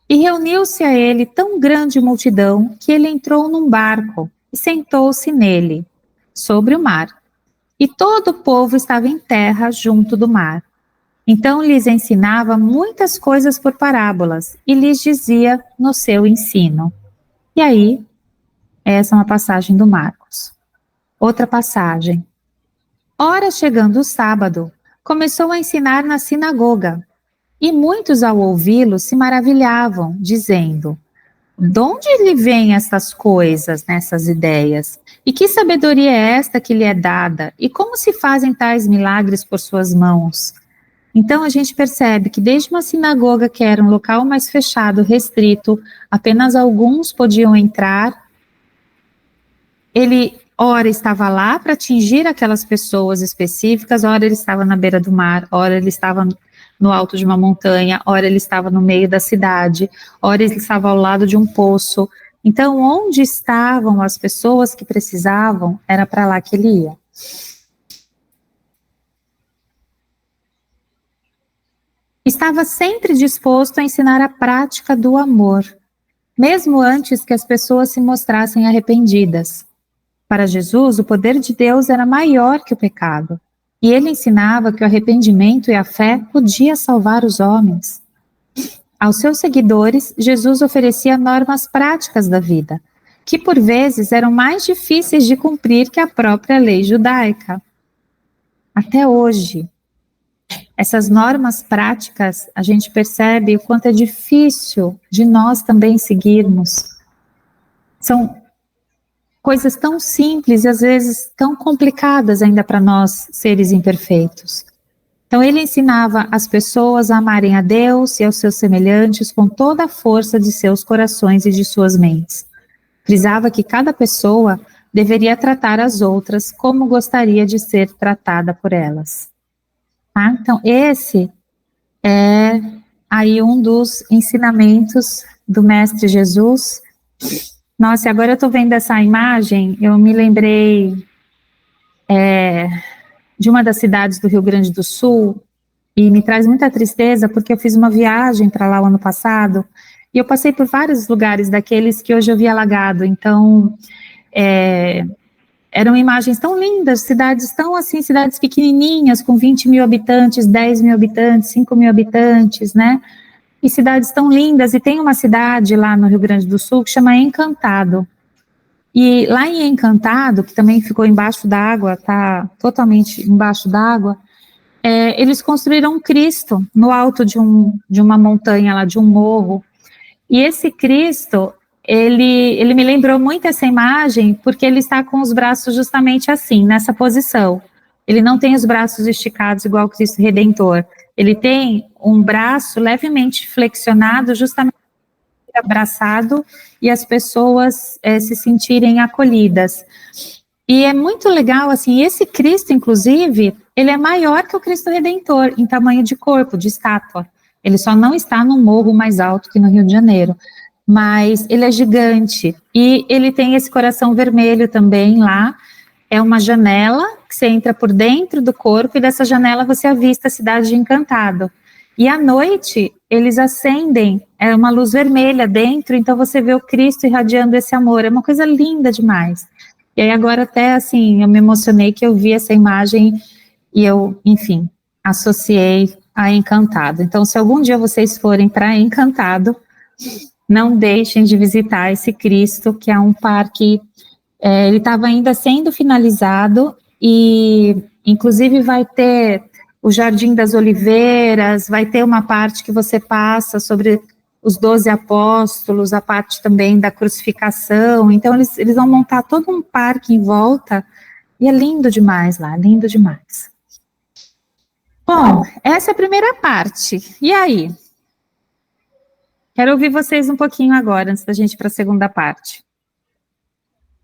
E reuniu-se a ele tão grande multidão que ele entrou num barco e sentou-se nele, sobre o mar. E todo o povo estava em terra junto do mar. Então lhes ensinava muitas coisas por parábolas e lhes dizia no seu ensino. E aí, essa é uma passagem do Marcos. Outra passagem. Ora, chegando o sábado, começou a ensinar na sinagoga, e muitos ao ouvi-lo se maravilhavam, dizendo: de onde lhe vêm estas coisas, nessas ideias? E que sabedoria é esta que lhe é dada? E como se fazem tais milagres por suas mãos? Então a gente percebe que desde uma sinagoga, que era um local mais fechado, restrito, apenas alguns podiam entrar, ele ora estava lá para atingir aquelas pessoas específicas, ora ele estava na beira do mar, ora ele estava no alto de uma montanha, ora ele estava no meio da cidade, ora ele estava ao lado de um poço. Então, onde estavam as pessoas que precisavam, era para lá que ele ia. Estava sempre disposto a ensinar a prática do amor, mesmo antes que as pessoas se mostrassem arrependidas. Para Jesus, o poder de Deus era maior que o pecado, e ele ensinava que o arrependimento e a fé podia salvar os homens. Aos seus seguidores, Jesus oferecia normas práticas da vida, que por vezes eram mais difíceis de cumprir que a própria lei judaica. Até hoje, essas normas práticas, a gente percebe o quanto é difícil de nós também seguirmos. São coisas tão simples e às vezes tão complicadas ainda para nós, seres imperfeitos. Então ele ensinava as pessoas a amarem a Deus e aos seus semelhantes com toda a força de seus corações e de suas mentes. Frisava que cada pessoa deveria tratar as outras como gostaria de ser tratada por elas. Tá? Então esse é aí um dos ensinamentos do Mestre Jesus. Nossa, agora eu estou vendo essa imagem, eu me lembrei de uma das cidades do Rio Grande do Sul, e me traz muita tristeza, porque eu fiz uma viagem para lá o ano passado, E eu passei por vários lugares daqueles que hoje eu vi alagado, então eram imagens tão lindas, cidades tão assim, cidades pequenininhas, com 20 mil habitantes, 10 mil habitantes, 5 mil habitantes, né? E cidades tão lindas, e tem uma cidade lá no Rio Grande do Sul que chama Encantado. E lá em Encantado, que também ficou embaixo d'água, está totalmente embaixo d'água, eles construíram um Cristo no alto de uma montanha lá, de um morro. E esse Cristo, ele me lembrou muito essa imagem, porque ele está com os braços justamente assim, nessa posição. Ele não tem os braços esticados igual o Cristo Redentor. Ele tem um braço levemente flexionado, justamente abraçado, e as pessoas se sentirem acolhidas. E é muito legal, assim, esse Cristo, inclusive, ele é maior que o Cristo Redentor, em tamanho de corpo, de estátua. Ele só não está no morro mais alto que no Rio de Janeiro, mas ele é gigante, e ele tem esse coração vermelho também lá. É uma janela, que você entra por dentro do corpo, e dessa janela você avista a cidade de Encantado. E à noite, eles acendem uma luz vermelha dentro, então você vê o Cristo irradiando esse amor, é uma coisa linda demais. E aí agora até, assim, eu me emocionei que eu vi essa imagem, e eu, enfim, associei a Encantado. Então, se algum dia vocês forem para Encantado, não deixem de visitar esse Cristo, que é um parque, ele estava ainda sendo finalizado, e inclusive vai ter o Jardim das Oliveiras, vai ter uma parte que você passa sobre os 12 apóstolos, a parte também da crucificação. Então eles vão montar todo um parque em volta, e é lindo demais lá, lindo demais. Bom, essa é a primeira parte. E aí? Quero ouvir vocês um pouquinho agora, antes da gente ir para a segunda parte.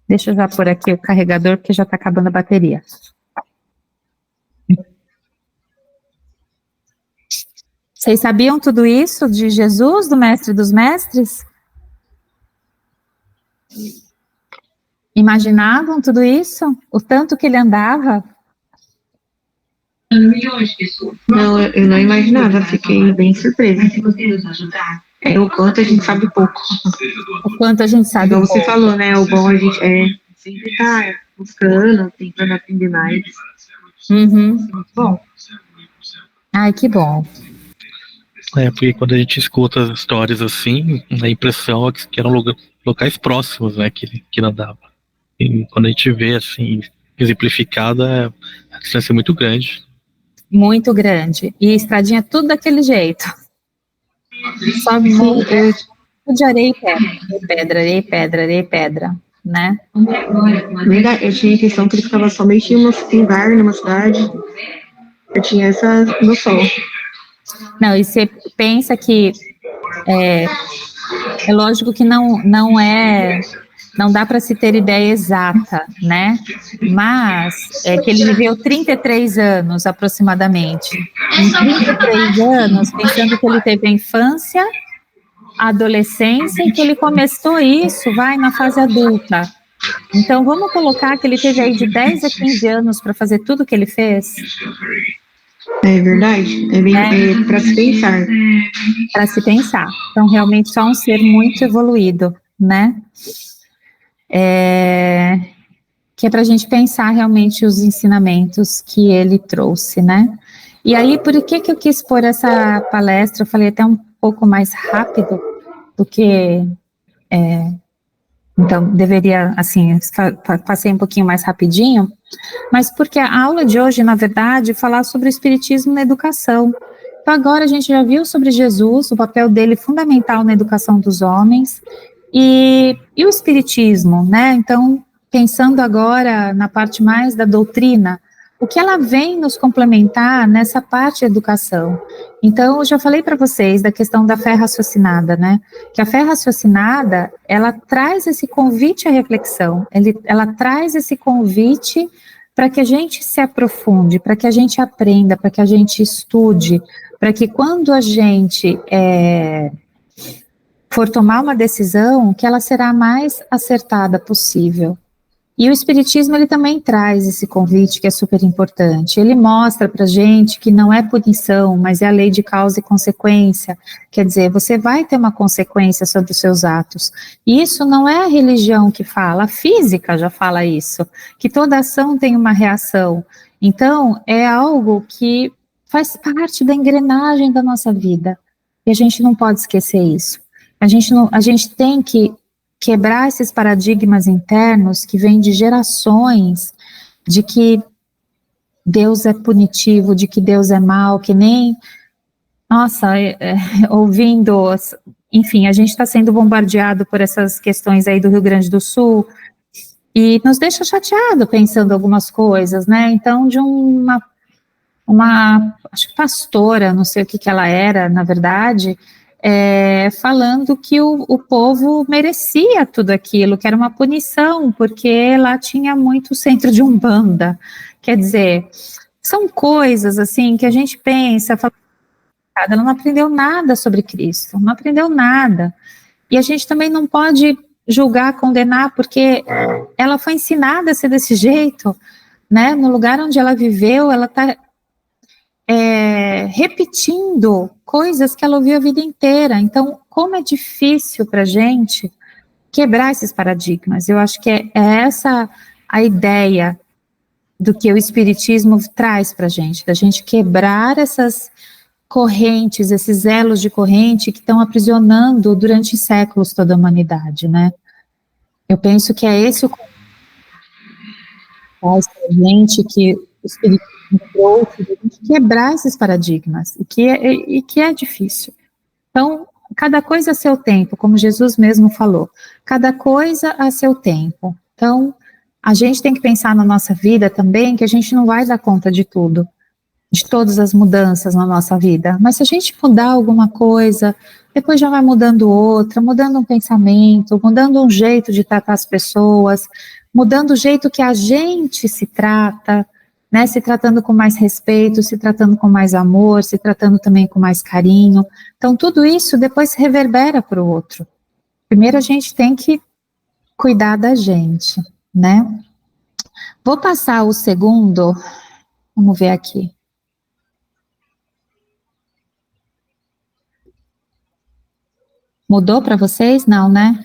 Deixa eu já pôr aqui o carregador, porque já está acabando a bateria. Vocês sabiam tudo isso de Jesus, do Mestre dos Mestres? Imaginavam tudo isso? O tanto que ele andava? Não, eu não imaginava, fiquei bem surpresa. O quanto a gente sabe pouco. O quanto a gente sabe Igual pouco. você falou, né? O bom a gente sempre tá buscando, tentando aprender mais. Uhum. Muito bom. Ai, que bom. Porque quando a gente escuta as histórias assim, a impressão é que eram locais próximos, né, que ele andava. E quando a gente vê, assim, exemplificada, a distância é muito grande. Muito grande. E estradinha tudo daquele jeito. Só muito de areia e pedra, areia e pedra, areia e pedra, né? Verdade, eu tinha a impressão que ele ficava somente em um lugar, numa cidade. Eu tinha essa noção. Não, e você pensa que é lógico que não dá para se ter ideia exata, né? Mas é que ele viveu 33 anos aproximadamente. Em 33 anos, pensando que ele teve a infância, a adolescência, e que ele começou isso, na fase adulta. Então, vamos colocar que ele teve aí de 10 a 15 anos para fazer tudo que ele fez? É verdade, é bem para se pensar. Para se pensar. Então, realmente, só um ser muito evoluído, né? Que é para a gente pensar realmente os ensinamentos que ele trouxe, né? E aí, por que eu quis pôr essa palestra? Eu falei até um pouco mais rápido do que... então, deveria, assim, passei um pouquinho mais rapidinho, mas porque a aula de hoje, na verdade, falar sobre o espiritismo na educação. Então, agora a gente já viu sobre Jesus, o papel dele fundamental na educação dos homens, e o espiritismo, né? Então, pensando agora na parte mais da doutrina, o que ela vem nos complementar nessa parte da educação. Então, eu já falei para vocês da questão da fé raciocinada, né? Que a fé raciocinada, ela traz esse convite à reflexão, ela traz esse convite para que a gente se aprofunde, para que a gente aprenda, para que a gente estude, para que quando a gente for tomar uma decisão, que ela será a mais acertada possível, E o Espiritismo, ele também traz esse convite que é super importante. Ele mostra pra gente que não é punição, mas é a lei de causa e consequência. Quer dizer, você vai ter uma consequência sobre os seus atos. E isso não é a religião que fala, a física já fala isso, que toda ação tem uma reação. Então, é algo que faz parte da engrenagem da nossa vida. E a gente não pode esquecer isso. A gente tem que quebrar esses paradigmas internos que vêm de gerações de que Deus é punitivo, de que Deus é mau, que nem, nossa, ouvindo, enfim, a gente está sendo bombardeado por essas questões aí do Rio Grande do Sul e nos deixa chateado pensando algumas coisas, né? Então, de uma acho que pastora, não sei o que ela era, na verdade, falando que o povo merecia tudo aquilo, que era uma punição, porque lá tinha muito centro de umbanda. Quer dizer, são coisas assim que a gente pensa, fala, ela não aprendeu nada sobre Cristo, não aprendeu nada. E a gente também não pode julgar, condenar, porque ela foi ensinada a ser desse jeito, né? No lugar onde ela viveu, ela está repetindo coisas que ela ouviu a vida inteira. Então, como é difícil para a gente quebrar esses paradigmas. Eu acho que é essa a ideia do que o Espiritismo traz para a gente, da gente quebrar essas correntes, esses elos de corrente que estão aprisionando durante séculos toda a humanidade, né? Eu penso que é esse o que faz para a gente, que o Espiritismo trouxe, de a gente quebrar esses paradigmas, e que é difícil. Então, cada coisa a seu tempo, como Jesus mesmo falou, cada coisa a seu tempo. Então, a gente tem que pensar na nossa vida também, que a gente não vai dar conta de tudo, de todas as mudanças na nossa vida, mas se a gente mudar alguma coisa, depois já vai mudando outra, mudando um pensamento, mudando um jeito de tratar as pessoas, mudando o jeito que a gente se trata, né, se tratando com mais respeito, se tratando com mais amor, se tratando também com mais carinho. Então, tudo isso depois reverbera para o outro. Primeiro a gente tem que cuidar da gente, né? Vou passar o segundo, vamos ver aqui. Mudou para vocês? Não, né?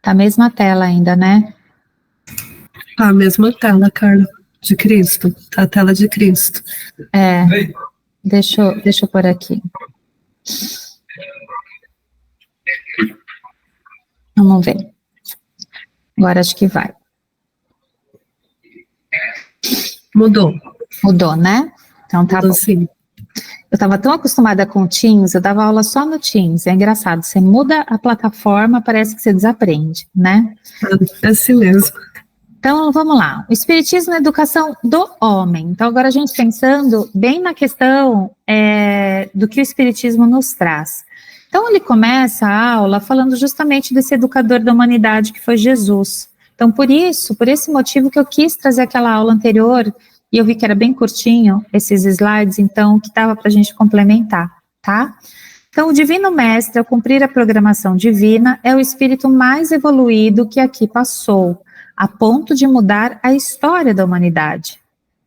Tá a mesma tela ainda, né? A mesma tela, Carla, de Cristo. Tá a tela de Cristo. Deixa eu pôr aqui. Vamos ver. Agora acho que vai. Mudou. Mudou, né? Então tá Mudou, bom. sim. Eu estava tão acostumada com o Teams, eu dava aula só no Teams. É engraçado, você muda a plataforma, parece que você desaprende, né? É assim mesmo. Então, vamos lá. O Espiritismo é a educação do homem. Então, agora a gente pensando bem na questão do que o Espiritismo nos traz. Então, ele começa a aula falando justamente desse educador da humanidade que foi Jesus. Então, por esse motivo que eu quis trazer aquela aula anterior, e eu vi que era bem curtinho, esses slides, então, que dava para a gente complementar, tá? Então, o Divino Mestre, ao cumprir a programação divina, é o espírito mais evoluído que aqui passou, a ponto de mudar a história da humanidade.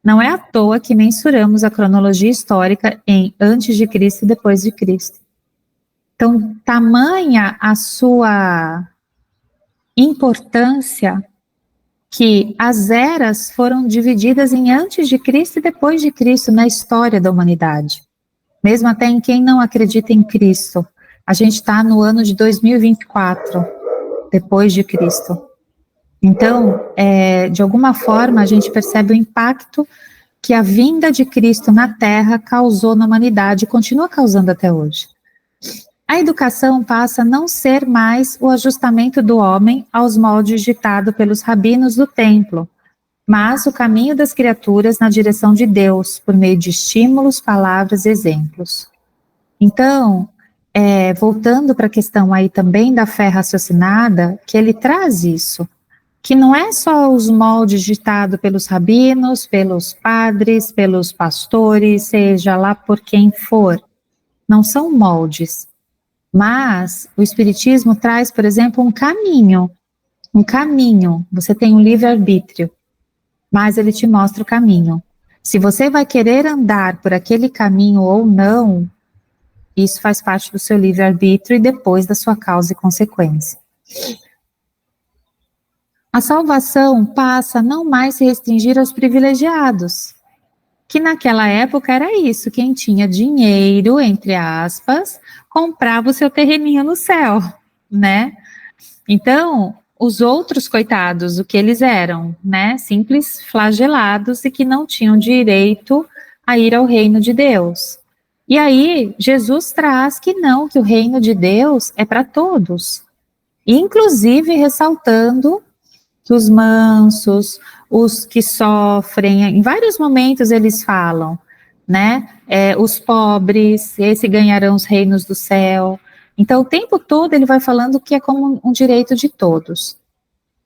Não é à toa que mensuramos a cronologia histórica em antes de Cristo e depois de Cristo. Então, tamanha a sua importância que as eras foram divididas em antes de Cristo e depois de Cristo na história da humanidade. Mesmo até em quem não acredita em Cristo. A gente está no ano de 2024, depois de Cristo. Então, de alguma forma, a gente percebe o impacto que a vinda de Cristo na Terra causou na humanidade e continua causando até hoje. A educação passa a não ser mais o ajustamento do homem aos moldes ditado pelos rabinos do templo, mas o caminho das criaturas na direção de Deus, por meio de estímulos, palavras e exemplos. Então, voltando para a questão aí também da fé raciocinada, que ele traz isso, que não é só os moldes ditados pelos rabinos, pelos padres, pelos pastores, seja lá por quem for, não são moldes. Mas o Espiritismo traz, por exemplo, um caminho um caminho, você tem um livre-arbítrio, mas ele te mostra o caminho. Se você vai querer andar por aquele caminho ou não, isso faz parte do seu livre-arbítrio e depois da sua causa e consequência. A salvação passa a não mais se restringir aos privilegiados, que naquela época era isso, quem tinha dinheiro, entre aspas, comprava o seu terreninho no céu, né? Então, os outros coitados, o que eles eram, né? Simples flagelados e que não tinham direito a ir ao reino de Deus. E aí, Jesus traz que não, que o reino de Deus é para todos, inclusive ressaltando que os mansos, os que sofrem, em vários momentos eles falam, né? Os pobres, esse ganharão os reinos do céu. Então, o tempo todo ele vai falando que é como um direito de todos.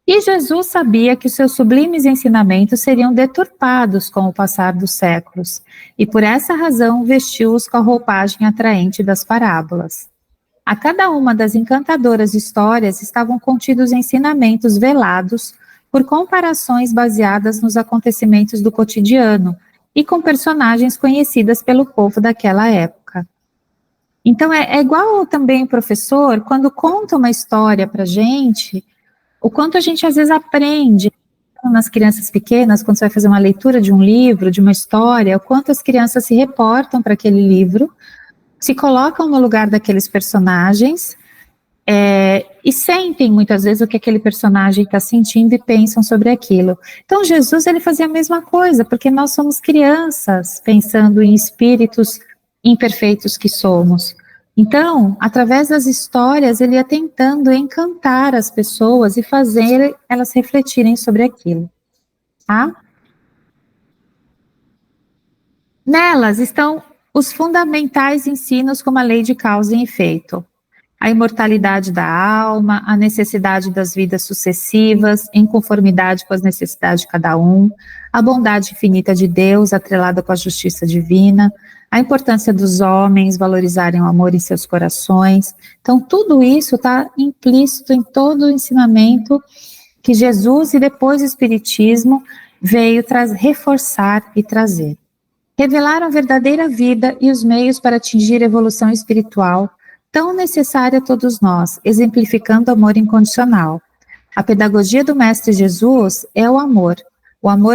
E Jesus sabia que os seus sublimes ensinamentos seriam deturpados com o passar dos séculos, e por essa razão vestiu-os com a roupagem atraente das parábolas. A cada uma das encantadoras histórias estavam contidos ensinamentos velados por comparações baseadas nos acontecimentos do cotidiano e com personagens conhecidas pelo povo daquela época. Então é igual também o professor, quando conta uma história para a gente, o quanto a gente às vezes aprende nas crianças pequenas, quando você vai fazer uma leitura de um livro, de uma história, o quanto as crianças se reportam para aquele livro, se colocam no lugar daqueles personagens e sentem muitas vezes o que aquele personagem está sentindo e pensam sobre aquilo. Então Jesus ele fazia a mesma coisa, porque nós somos crianças pensando em espíritos imperfeitos que somos. Então, através das histórias, ele ia tentando encantar as pessoas e fazer elas refletirem sobre aquilo. Tá? Nelas estão os fundamentais ensinos como a lei de causa e efeito, a imortalidade da alma, a necessidade das vidas sucessivas, em conformidade com as necessidades de cada um, a bondade infinita de Deus, atrelada com a justiça divina, a importância dos homens valorizarem o amor em seus corações. Então, tudo isso está implícito em todo o ensinamento que Jesus e depois o Espiritismo veio reforçar e trazer. Revelaram a verdadeira vida e os meios para atingir a evolução espiritual, tão necessária a todos nós, exemplificando o amor incondicional. A pedagogia do Mestre Jesus é o amor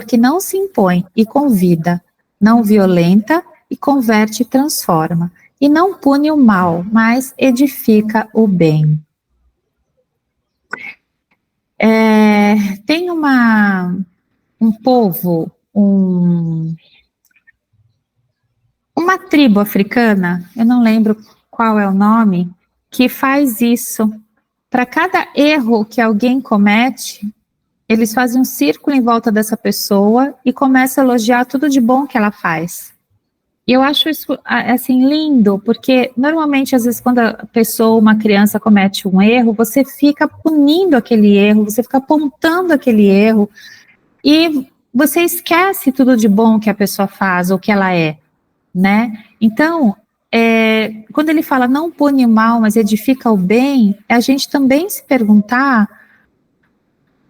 que não se impõe e convida, não violenta e converte e transforma, e não pune o mal, mas edifica o bem. Tem um povo, uma tribo africana, eu não lembro qual é o nome, que faz isso. Para cada erro que alguém comete, eles fazem um círculo em volta dessa pessoa e começam a elogiar tudo de bom que ela faz. E eu acho isso, assim, lindo, porque normalmente, às vezes, quando a pessoa, uma criança comete um erro, você fica punindo aquele erro, você fica apontando aquele erro, e você esquece tudo de bom que a pessoa faz, ou que ela é, né? Então, quando ele fala não pune o mal, mas edifica o bem, é a gente também se perguntar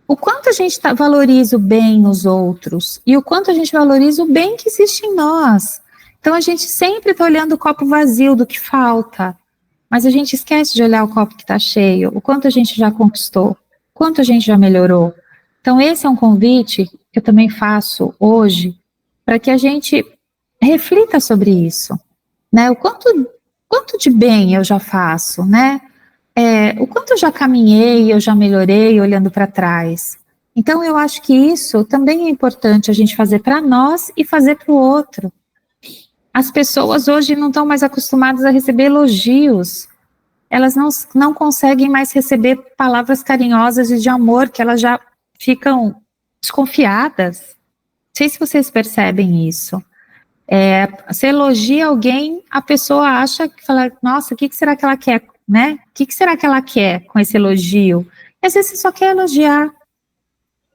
o quanto a gente valoriza o bem nos outros, e o quanto a gente valoriza o bem que existe em nós. Então, a gente sempre está olhando o copo vazio do que falta, mas a gente esquece de olhar o copo que está cheio, o quanto a gente já conquistou, o quanto a gente já melhorou. Então, esse é um convite que eu também faço hoje, para que a gente reflita sobre isso, né? O quanto de bem eu já faço, né? O quanto eu já caminhei, eu já melhorei olhando para trás. Então, eu acho que isso também é importante a gente fazer para nós e fazer para o outro. As pessoas hoje não estão mais acostumadas a receber elogios, elas não conseguem mais receber palavras carinhosas e de amor, que elas já ficam desconfiadas. Não sei se vocês percebem isso. Se elogia alguém, a pessoa acha, fala, nossa, o que será que ela quer, né? O que será que ela quer com esse elogio? E às vezes você só quer elogiar.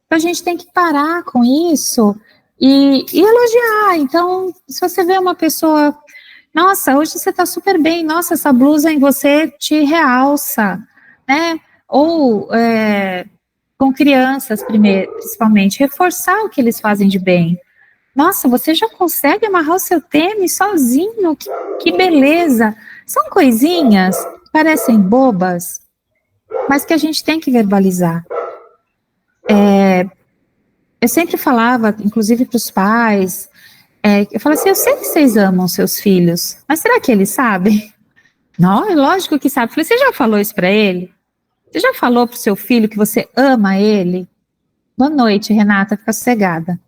Então a gente tem que parar com isso e elogiar. Então, se você vê uma pessoa, nossa, hoje você está super bem, nossa, essa blusa em você te realça, né? Ou com crianças, primeiro, principalmente, reforçar o que eles fazem de bem. Nossa, você já consegue amarrar o seu tênis sozinho, que beleza. São coisinhas, parecem bobas, mas que a gente tem que verbalizar. Eu sempre falava, inclusive para os pais, eu falava assim, eu sei que vocês amam seus filhos, mas será que eles sabem? Não, é lógico que sabe. Eu falei, você já falou isso para ele? Você já falou para o seu filho que você ama ele? Boa noite, Renata, fica sossegada.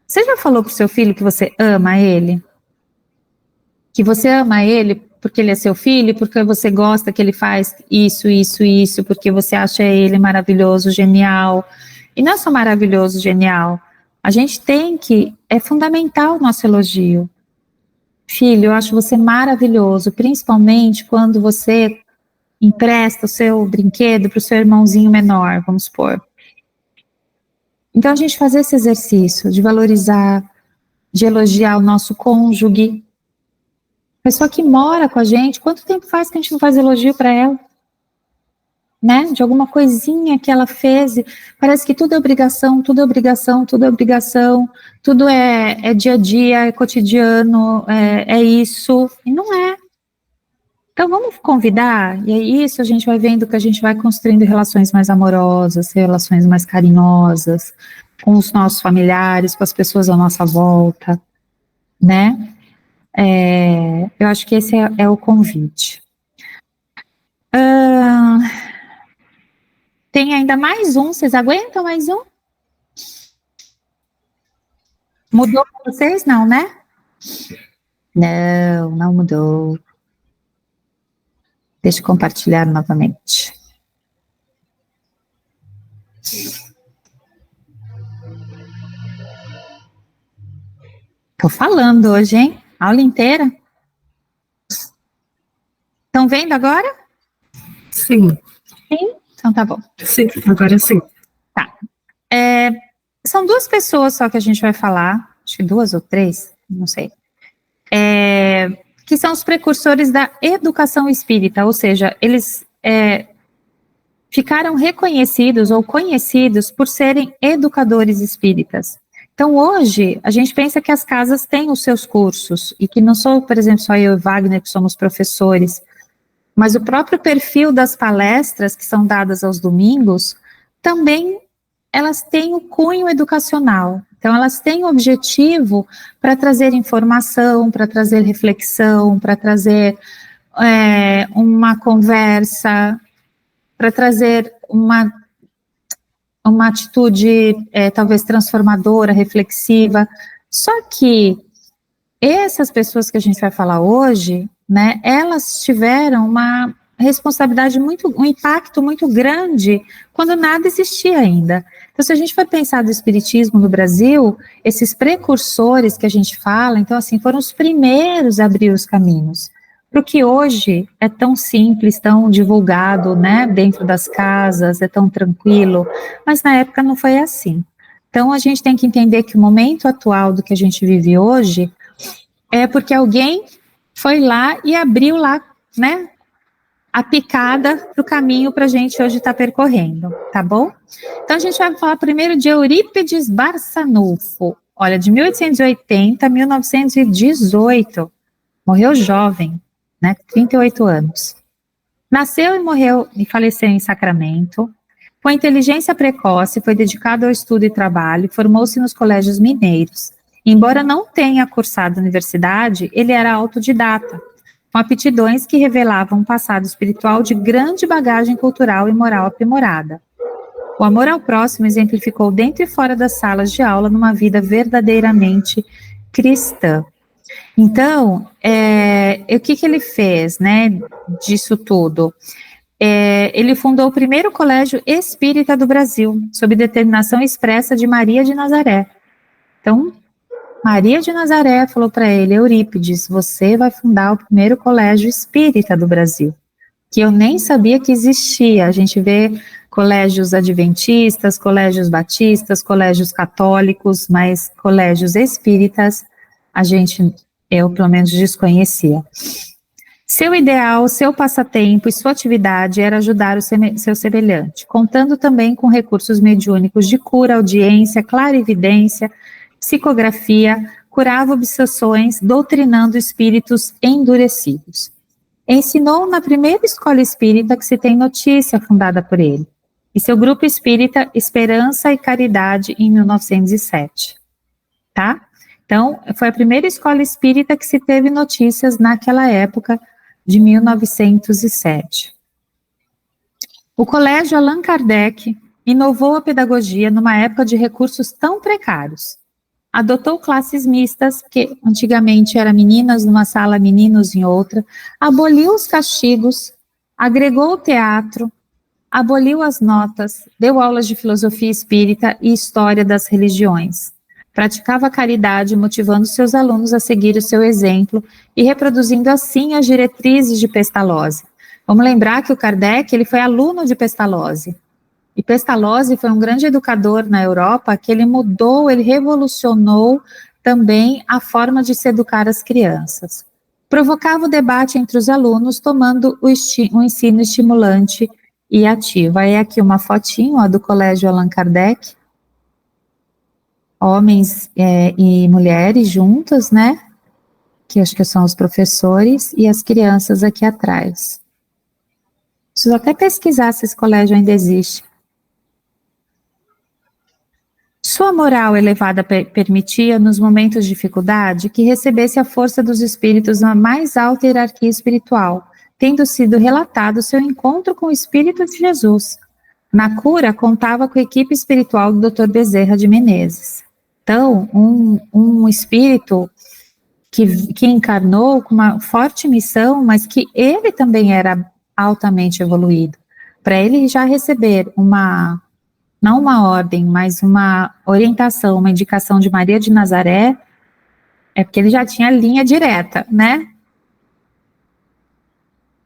Você já falou para o seu filho que você ama ele? Que você ama ele porque ele é seu filho, porque você gosta que ele faz isso, isso, isso, porque você acha ele maravilhoso, genial. E não é só maravilhoso, genial. A gente tem que, é fundamental o nosso elogio. Filho, eu acho você maravilhoso, principalmente quando você empresta o seu brinquedo para o seu irmãozinho menor, vamos supor. Então, a gente fazer esse exercício de valorizar, de elogiar o nosso cônjuge, pessoa que mora com a gente, quanto tempo faz que a gente não faz elogio para ela? Né? De alguma coisinha que ela fez, parece que tudo é obrigação, tudo é obrigação, tudo é obrigação, tudo é dia a dia, é cotidiano, é isso, e não é. Então vamos convidar, e é isso, a gente vai vendo que a gente vai construindo relações mais amorosas, relações mais carinhosas, com os nossos familiares, com as pessoas à nossa volta, né? Eu acho que esse é o convite. Tem ainda mais um, vocês aguentam mais um? Mudou para vocês? Não, né? Não mudou. Deixa eu compartilhar novamente. Tô falando hoje, hein? Aula inteira. Estão vendo agora? Sim. Sim? Então tá bom. Sim, agora sim. Tá. São duas pessoas só que a gente vai falar, acho que 2 ou 3, não sei, que são os precursores da educação espírita, ou seja, eles ficaram reconhecidos ou conhecidos por serem educadores espíritas. Então, hoje, a gente pensa que as casas têm os seus cursos, e que não sou, por exemplo, só eu e Wagner que somos professores, mas o próprio perfil das palestras que são dadas aos domingos, também elas têm o cunho educacional. Então, elas têm o objetivo para trazer informação, para trazer reflexão, para trazer uma conversa, para trazer uma atitude talvez transformadora, reflexiva. Só que essas pessoas que a gente vai falar hoje, né, elas tiveram uma responsabilidade um impacto muito grande quando nada existia ainda. Então, se a gente for pensar do espiritismo no Brasil, esses precursores que a gente fala, então, assim, foram os primeiros a abrir os caminhos. Para o que hoje é tão simples, tão divulgado, né, dentro das casas, é tão tranquilo, mas na época não foi assim. Então, a gente tem que entender que o momento atual do que a gente vive hoje é porque alguém foi lá e abriu lá, né, a picada para o caminho para a gente hoje estar percorrendo, tá bom? Então, a gente vai falar primeiro de Eurípides Barçanufo, olha, de 1880 a 1918, morreu jovem, né, 38 anos. Nasceu e morreu e faleceu em Sacramento, com inteligência precoce, foi dedicado ao estudo e trabalho, formou-se nos colégios mineiros. Embora não tenha cursado universidade, ele era autodidata, com aptidões que revelavam um passado espiritual de grande bagagem cultural e moral aprimorada. O amor ao próximo exemplificou dentro e fora das salas de aula numa vida verdadeiramente cristã. Então, o que ele fez, né, disso tudo? Ele fundou o primeiro colégio espírita do Brasil, sob determinação expressa de Maria de Nazaré. Então, Maria de Nazaré falou para ele, Eurípides, você vai fundar o primeiro colégio espírita do Brasil, que eu nem sabia que existia. A gente vê colégios adventistas, colégios batistas, colégios católicos, mas colégios espíritas, eu pelo menos desconhecia. Seu ideal, seu passatempo e sua atividade era ajudar o seu semelhante, contando também com recursos mediúnicos de cura, audiência, clarividência, psicografia, curava obsessões, doutrinando espíritos endurecidos. Ensinou na primeira escola espírita que se tem notícia fundada por ele, e seu grupo espírita Esperança e Caridade em 1907, tá? Então, foi a primeira escola espírita que se teve notícias naquela época de 1907. O Colégio Allan Kardec inovou a pedagogia numa época de recursos tão precários. Adotou classes mistas, que antigamente eram meninas numa sala, meninos em outra, aboliu os castigos, agregou o teatro, aboliu as notas, deu aulas de filosofia espírita e história das religiões. Praticava a caridade, motivando seus alunos a seguir o seu exemplo e reproduzindo assim as diretrizes de Pestalozzi. Vamos lembrar que o Kardec, ele foi aluno de Pestalozzi. E Pestalozzi foi um grande educador na Europa, que ele mudou, ele revolucionou também a forma de se educar as crianças. Provocava o debate entre os alunos, tomando um ensino estimulante e ativo. Aí aqui uma fotinho, ó, do Colégio Allan Kardec. Homens e mulheres juntas, né? Que acho que são os professores, e as crianças aqui atrás. Preciso até pesquisar se esse colégio ainda existe. Sua moral elevada permitia, nos momentos de dificuldade, que recebesse a força dos espíritos na mais alta hierarquia espiritual, tendo sido relatado seu encontro com o Espírito de Jesus. Na cura, contava com a equipe espiritual do Dr. Bezerra de Menezes. Então, um espírito que encarnou com uma forte missão, mas que ele também era altamente evoluído. Para ele já receber não uma ordem, mas uma orientação, uma indicação de Maria de Nazaré, é porque ele já tinha linha direta, né?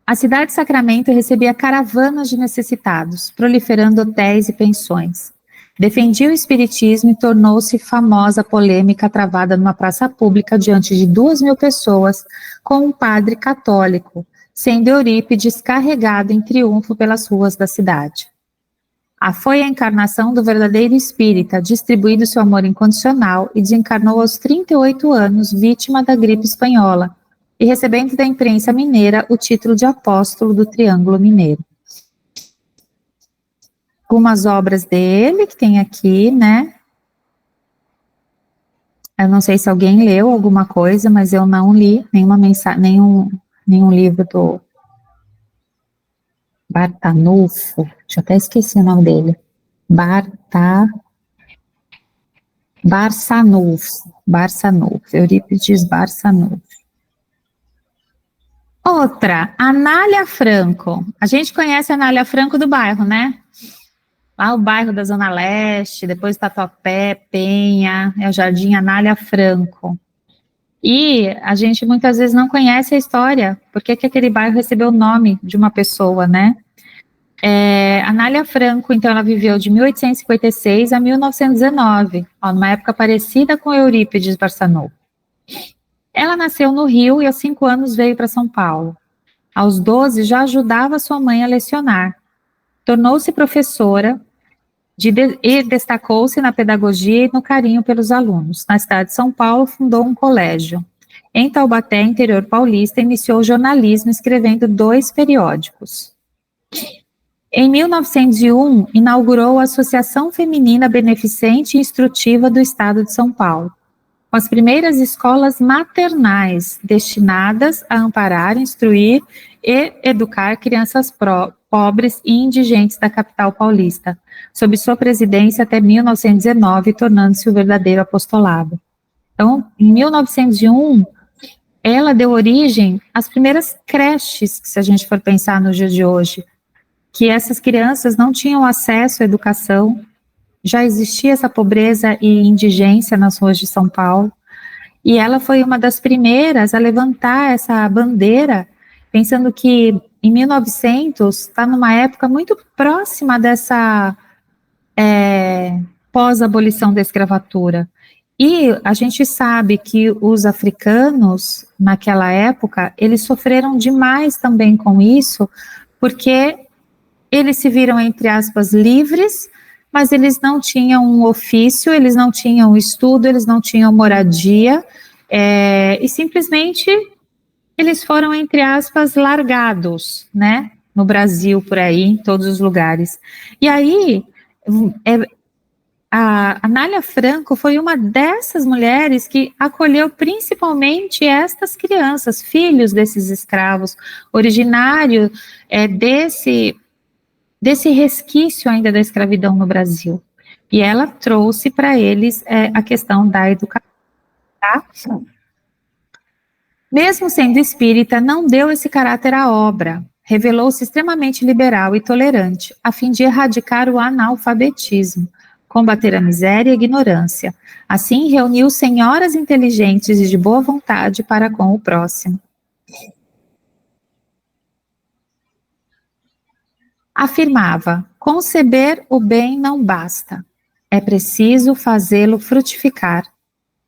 A cidade de Sacramento recebia caravanas de necessitados, proliferando hotéis e pensões. Defendia o espiritismo e tornou-se famosa a polêmica travada numa praça pública diante de 2.000 pessoas com um padre católico, sendo Eurípides carregado em triunfo pelas ruas da cidade. Foi a encarnação do verdadeiro espírita, distribuindo seu amor incondicional e desencarnou aos 38 anos, vítima da gripe espanhola, e recebendo da imprensa mineira o título de apóstolo do Triângulo Mineiro. Algumas obras dele, que tem aqui, né? Eu não sei se alguém leu alguma coisa, mas eu não li nenhuma mensagem, nenhum livro do Barçanufo. Deixa eu até esqueci o nome dele. Barçanufo, Eurípides Barçanufo. Outra, Anália Franco. A gente conhece a Anália Franco do bairro, né? Lá o bairro da Zona Leste, depois Tatuapé, Penha, é o Jardim Anália Franco. E a gente muitas vezes não conhece a história, porque que aquele bairro recebeu o nome de uma pessoa, né? Anália Franco, então, ela viveu de 1856 a 1919, numa época parecida com Eurípides Barçanufo. Ela nasceu no Rio e aos 5 anos veio para São Paulo. Aos 12 já ajudava sua mãe a lecionar. Tornou-se professora e destacou-se na pedagogia e no carinho pelos alunos. Na cidade de São Paulo, fundou um colégio. Em Taubaté, interior paulista, iniciou jornalismo escrevendo 2 periódicos. Em 1901, inaugurou a Associação Feminina Beneficente e Instrutiva do Estado de São Paulo, com as primeiras escolas maternais destinadas a amparar, instruir e educar crianças pobres e indigentes da capital paulista, sob sua presidência até 1919, tornando-se o verdadeiro apostolado. Então, em 1901, ela deu origem às primeiras creches, se a gente for pensar no dia de hoje, que essas crianças não tinham acesso à educação, já existia essa pobreza e indigência nas ruas de São Paulo, e ela foi uma das primeiras a levantar essa bandeira, pensando que em 1900 está numa época muito próxima dessa pós-abolição da escravatura, E a gente sabe que os africanos, naquela época, eles sofreram demais também com isso, porque eles se viram, entre aspas, livres, mas eles não tinham um ofício, eles não tinham estudo, eles não tinham moradia, e simplesmente eles foram, entre aspas, largados, né, no Brasil, por aí, em todos os lugares. E aí, a Anália Franco foi uma dessas mulheres que acolheu principalmente estas crianças, filhos desses escravos, originário desse resquício ainda da escravidão no Brasil. E ela trouxe para eles a questão da educação. Mesmo sendo espírita, não deu esse caráter à obra. Revelou-se extremamente liberal e tolerante, a fim de erradicar o analfabetismo, combater a miséria e a ignorância. Assim, reuniu senhoras inteligentes e de boa vontade para com o próximo. Afirmava: conceber o bem não basta, é preciso fazê-lo frutificar.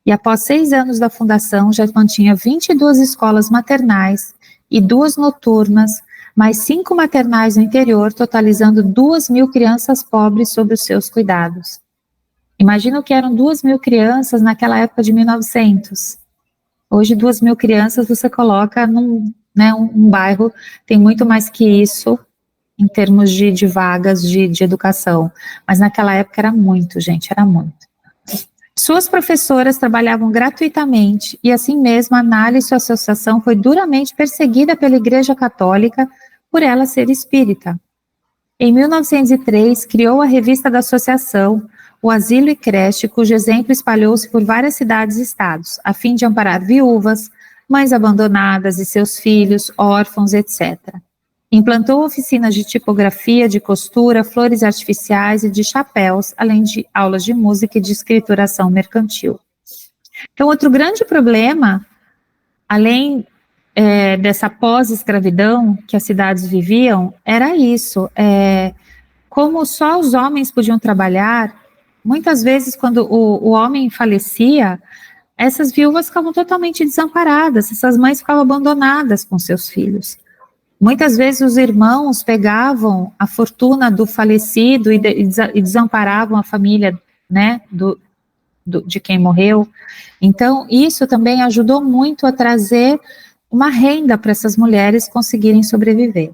E após 6 anos da fundação, já mantinha 22 escolas maternais e 2 noturnas, mais 5 maternais no interior, totalizando 2.000 crianças pobres sob os seus cuidados. Imagina o que eram 2.000 crianças naquela época de 1900. Hoje, 2.000 crianças você coloca num bairro, tem muito mais que isso, em termos de vagas de educação. Mas naquela época era muito, gente, era muito. Suas professoras trabalhavam gratuitamente e assim mesmo a Anália e sua associação foi duramente perseguida pela Igreja Católica por ela ser espírita. Em 1903, criou a revista da associação, o Asilo e Creche, cujo exemplo espalhou-se por várias cidades e estados, a fim de amparar viúvas, mães abandonadas e seus filhos, órfãos, etc. Implantou oficinas de tipografia, de costura, flores artificiais e de chapéus, além de aulas de música e de escrituração mercantil. Então, outro grande problema, além dessa pós-escravidão que as cidades viviam, era isso. Como só os homens podiam trabalhar, muitas vezes, quando o homem falecia, essas viúvas ficavam totalmente desamparadas, essas mães ficavam abandonadas com seus filhos. Muitas vezes os irmãos pegavam a fortuna do falecido e desamparavam a família, né, de quem morreu. Então, isso também ajudou muito a trazer uma renda para essas mulheres conseguirem sobreviver.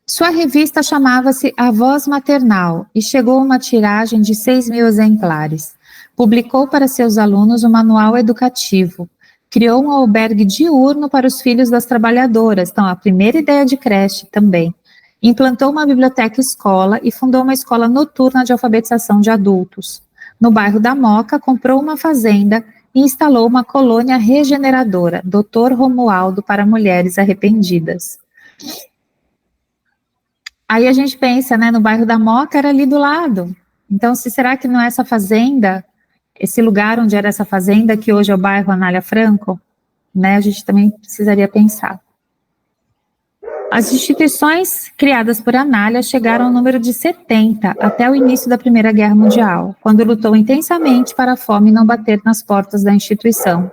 Sua revista chamava-se A Voz Maternal e chegou a uma tiragem de 6.000 exemplares. Publicou para seus alunos um manual educativo. Criou um albergue diurno para os filhos das trabalhadoras, então a primeira ideia de creche também. Implantou uma biblioteca-escola e fundou uma escola noturna de alfabetização de adultos. No bairro da Moca, comprou uma fazenda e instalou uma colônia regeneradora, Dr. Romualdo, para mulheres arrependidas. Aí a gente pensa, né, no bairro da Moca era ali do lado. Então, será que não é essa fazenda, esse lugar onde era essa fazenda, que hoje é o bairro Anália Franco, né, a gente também precisaria pensar. As instituições criadas por Anália chegaram ao número de 70 até o início da Primeira Guerra Mundial, quando lutou intensamente para a fome não bater nas portas da instituição.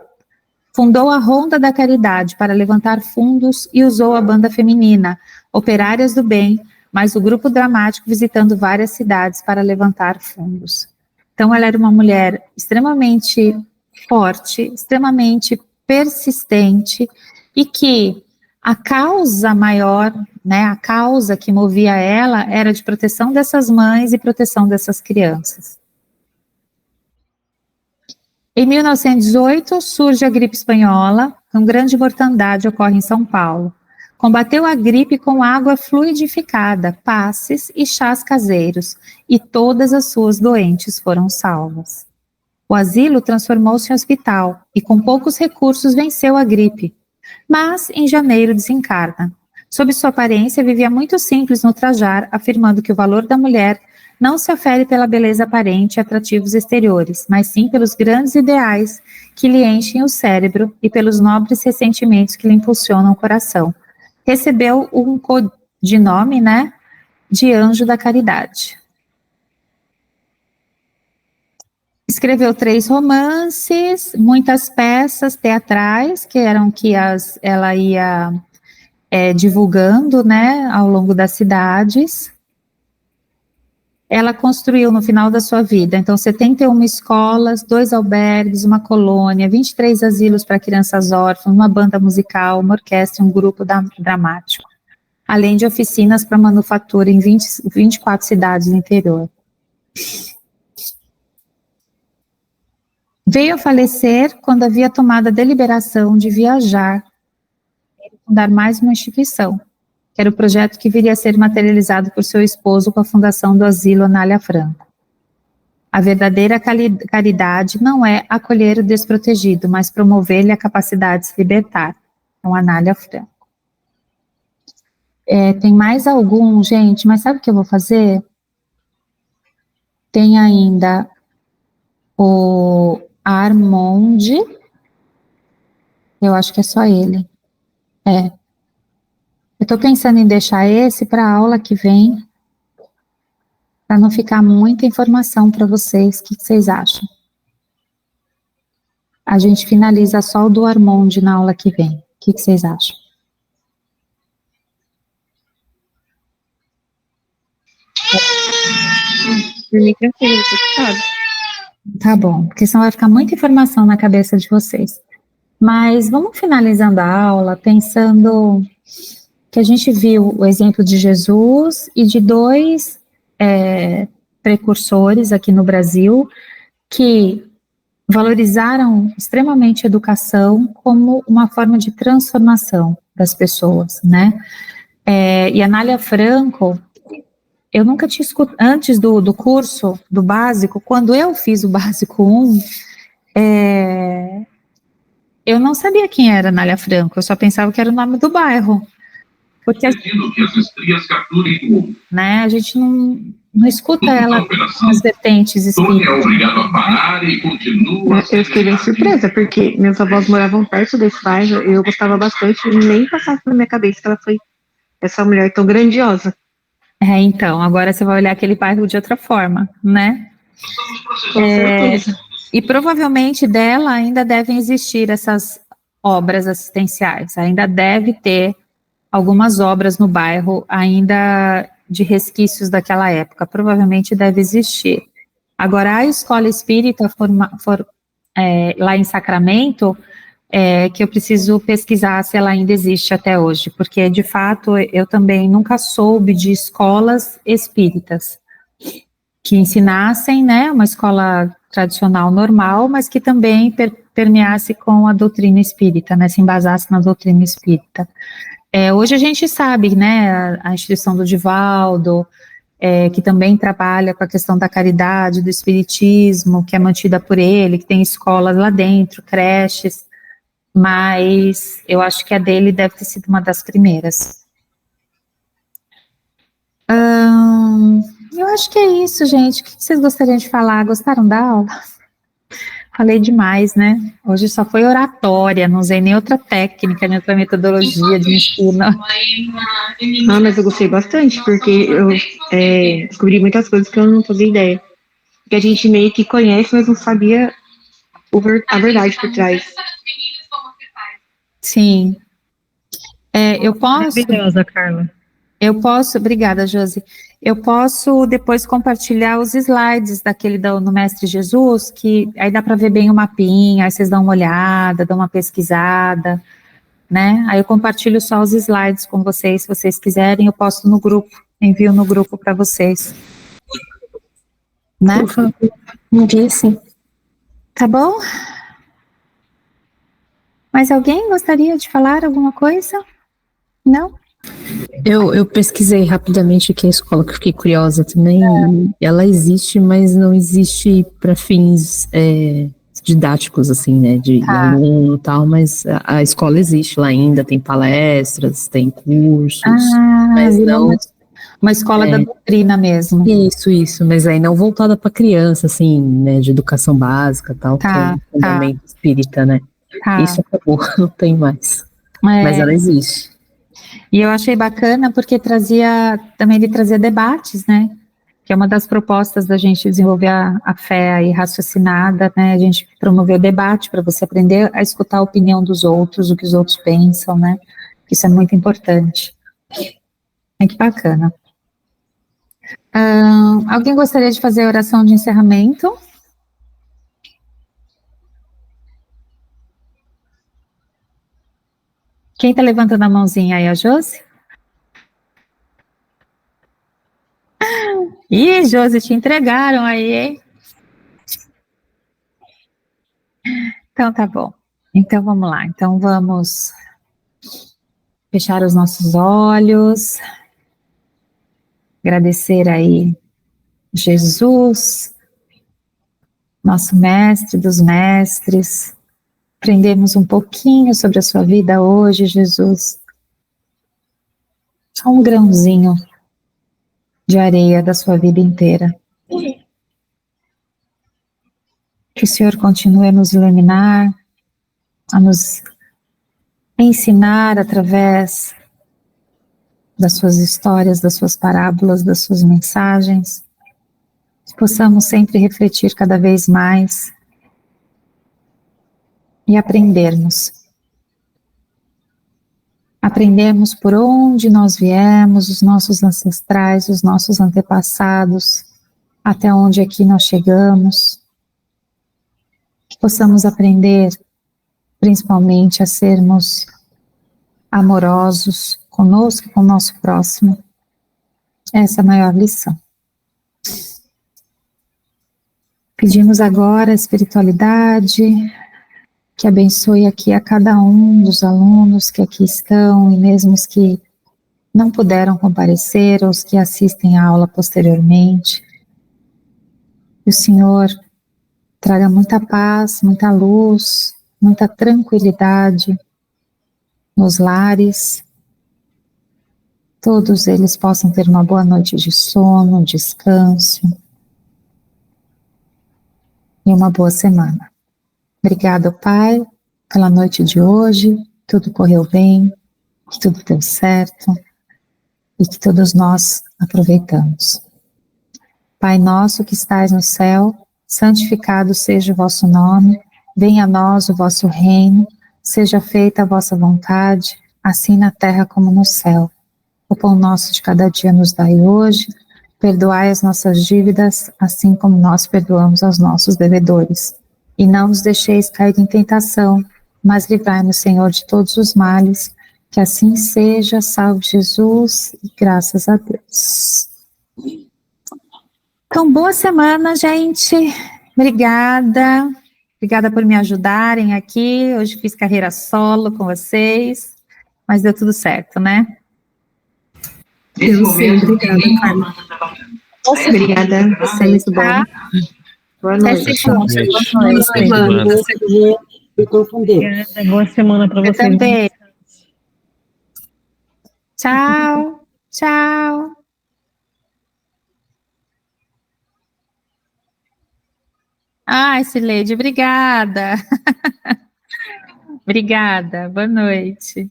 Fundou a Ronda da Caridade para levantar fundos e usou a banda feminina, Operárias do Bem, mais o grupo dramático visitando várias cidades para levantar fundos. Então, ela era uma mulher extremamente forte, extremamente persistente, e que a causa maior, né, a causa que movia ela era de proteção dessas mães e proteção dessas crianças. Em 1918, surge a gripe espanhola, com grande mortandade ocorre em São Paulo. Combateu a gripe com água fluidificada, passes e chás caseiros, e todas as suas doentes foram salvas. O asilo transformou-se em hospital, e com poucos recursos venceu a gripe. Mas, em janeiro, desencarna. Sob sua aparência, vivia muito simples no trajar, afirmando que o valor da mulher não se afere pela beleza aparente e atrativos exteriores, mas sim pelos grandes ideais que lhe enchem o cérebro e pelos nobres ressentimentos que lhe impulsionam o coração. Recebeu um codinome, né, de Anjo da Caridade. Escreveu 3 romances, muitas peças teatrais, que eram que ela ia divulgando, né, ao longo das cidades. Ela construiu no final da sua vida, então, 71 escolas, 2 albergues, uma colônia, 23 asilos para crianças órfãs, uma banda musical, uma orquestra, um grupo dramático, além de oficinas para manufatura em 24 cidades do interior. Veio a falecer quando havia tomado a deliberação de viajar e fundar mais uma instituição, que era o projeto que viria a ser materializado por seu esposo com a fundação do Asilo Anália Franco. A verdadeira caridade não é acolher o desprotegido, mas promover-lhe a capacidade de se libertar. Então, Anália Franco. Tem mais algum, gente, mas sabe o que eu vou fazer? Tem ainda o Armond, eu acho que é só ele. Eu estou pensando em deixar esse para a aula que vem, para não ficar muita informação para vocês. O que vocês acham? A gente finaliza só o do Armond na aula que vem. O que vocês acham? Por mim, tranquilo, sabe? Tá bom, porque senão vai ficar muita informação na cabeça de vocês. Mas vamos finalizando a aula pensando que a gente viu o exemplo de Jesus e de 2 precursores aqui no Brasil que valorizaram extremamente a educação como uma forma de transformação das pessoas, né? E a Anália Franco, eu nunca tinha escutado, antes do curso, do básico, quando eu fiz o básico 1, eu não sabia quem era Anália Franco, eu só pensava que era o nome do bairro. Porque a gente não escuta ela nas vertentes espíritas. Eu fiquei bem surpresa, porque meus avós moravam perto desse bairro, e eu gostava bastante, e nem passava pela minha cabeça que ela foi essa mulher tão grandiosa. Então, agora você vai olhar aquele bairro de outra forma, né? Com certeza. E provavelmente dela ainda devem existir essas obras assistenciais, ainda deve ter algumas obras no bairro ainda de resquícios daquela época, provavelmente deve existir. Agora, a escola espírita lá em Sacramento, que eu preciso pesquisar se ela ainda existe até hoje, porque, de fato, eu também nunca soube de escolas espíritas que ensinassem, né, uma escola tradicional normal, mas que também permeasse com a doutrina espírita, né, se embasasse na doutrina espírita. Hoje a gente sabe, né, a instituição do Divaldo, que também trabalha com a questão da caridade, do espiritismo, que é mantida por ele, que tem escolas lá dentro, creches, mas eu acho que a dele deve ter sido uma das primeiras. Eu acho que é isso, gente. O que vocês gostariam de falar? Gostaram da aula? Falei demais, né? Hoje só foi oratória, não usei nem outra técnica, nem outra metodologia de ensino. Mas eu gostei bastante, porque eu descobri muitas coisas que eu não fazia ideia. Que a gente meio que conhece, mas não sabia a verdade por trás. Sim. Eu posso... Maravilhosa, Carla. Obrigada, Josi. Eu posso depois compartilhar os slides daquele no Mestre Jesus, que aí dá para ver bem o mapinha, aí vocês dão uma olhada, dão uma pesquisada, né? Aí eu compartilho só os slides com vocês, se vocês quiserem, eu posto no grupo, envio no grupo para vocês. Né? Por favor, envie sim. Tá bom? Mais alguém gostaria de falar alguma coisa? Não? Eu pesquisei rapidamente aqui a escola, que eu fiquei curiosa também. Ela existe, mas não existe para fins didáticos, assim, né, de aluno e tal, mas a escola existe lá ainda, tem palestras, tem cursos, mas não... Uma escola da doutrina mesmo. Isso, mas aí não voltada para criança, assim, né, de educação básica e tal, que é um fundamento espírita, né. Isso acabou, não tem mais. Mas ela existe. E eu achei bacana porque ele trazia debates, né? que é uma das propostas da gente desenvolver a fé aí raciocinada, né? A gente promover o debate para você aprender a escutar a opinião dos outros, o que os outros pensam, né? Isso é muito importante. Que bacana. Alguém gostaria de fazer a oração de encerramento? Quem está levantando a mãozinha aí, a Josi? Ih, Josi, te entregaram aí, hein? Então tá bom. Então vamos lá. Então vamos fechar os nossos olhos. Agradecer aí Jesus, nosso mestre dos mestres. Aprendemos um pouquinho sobre a sua vida hoje, Jesus. Só um grãozinho de areia da sua vida inteira. Que o Senhor continue a nos iluminar, a nos ensinar através das suas histórias, das suas parábolas, das suas mensagens. Que possamos sempre refletir cada vez mais e aprendermos. Aprendermos por onde nós viemos, os nossos ancestrais, os nossos antepassados, até onde aqui nós chegamos. Que possamos aprender, principalmente, a sermos amorosos conosco e com o nosso próximo. Essa é a maior lição. Pedimos agora a espiritualidade, que abençoe aqui a cada um dos alunos que aqui estão, e mesmo os que não puderam comparecer, ou os que assistem à aula posteriormente. Que o Senhor traga muita paz, muita luz, muita tranquilidade nos lares. Todos eles possam ter uma boa noite de sono, descanso e uma boa semana. Obrigada, Pai, pela noite de hoje. Tudo correu bem, que tudo deu certo e que todos nós aproveitamos. Pai nosso que estais no céu, santificado seja o vosso nome, venha a nós o vosso reino, seja feita a vossa vontade, assim na terra como no céu. O pão nosso de cada dia nos dai hoje, perdoai as nossas dívidas, assim como nós perdoamos aos nossos devedores. E não nos deixeis cair em tentação, mas livrai-nos, Senhor, de todos os males, que assim seja, salve Jesus, e graças a Deus. Então, boa semana, gente. Obrigada. Obrigada por me ajudarem aqui. Hoje fiz carreira solo com vocês, mas deu tudo certo, né? Eu sim, obrigada, Carla. Obrigada. Vocês, tá? Boa Até noite. segunda. Boa semana. Ficou com Deus. Obrigada, boa semana para Eu vocês. também. Tchau. Tchau. Ai, Sileide, obrigada. Obrigada. Boa noite.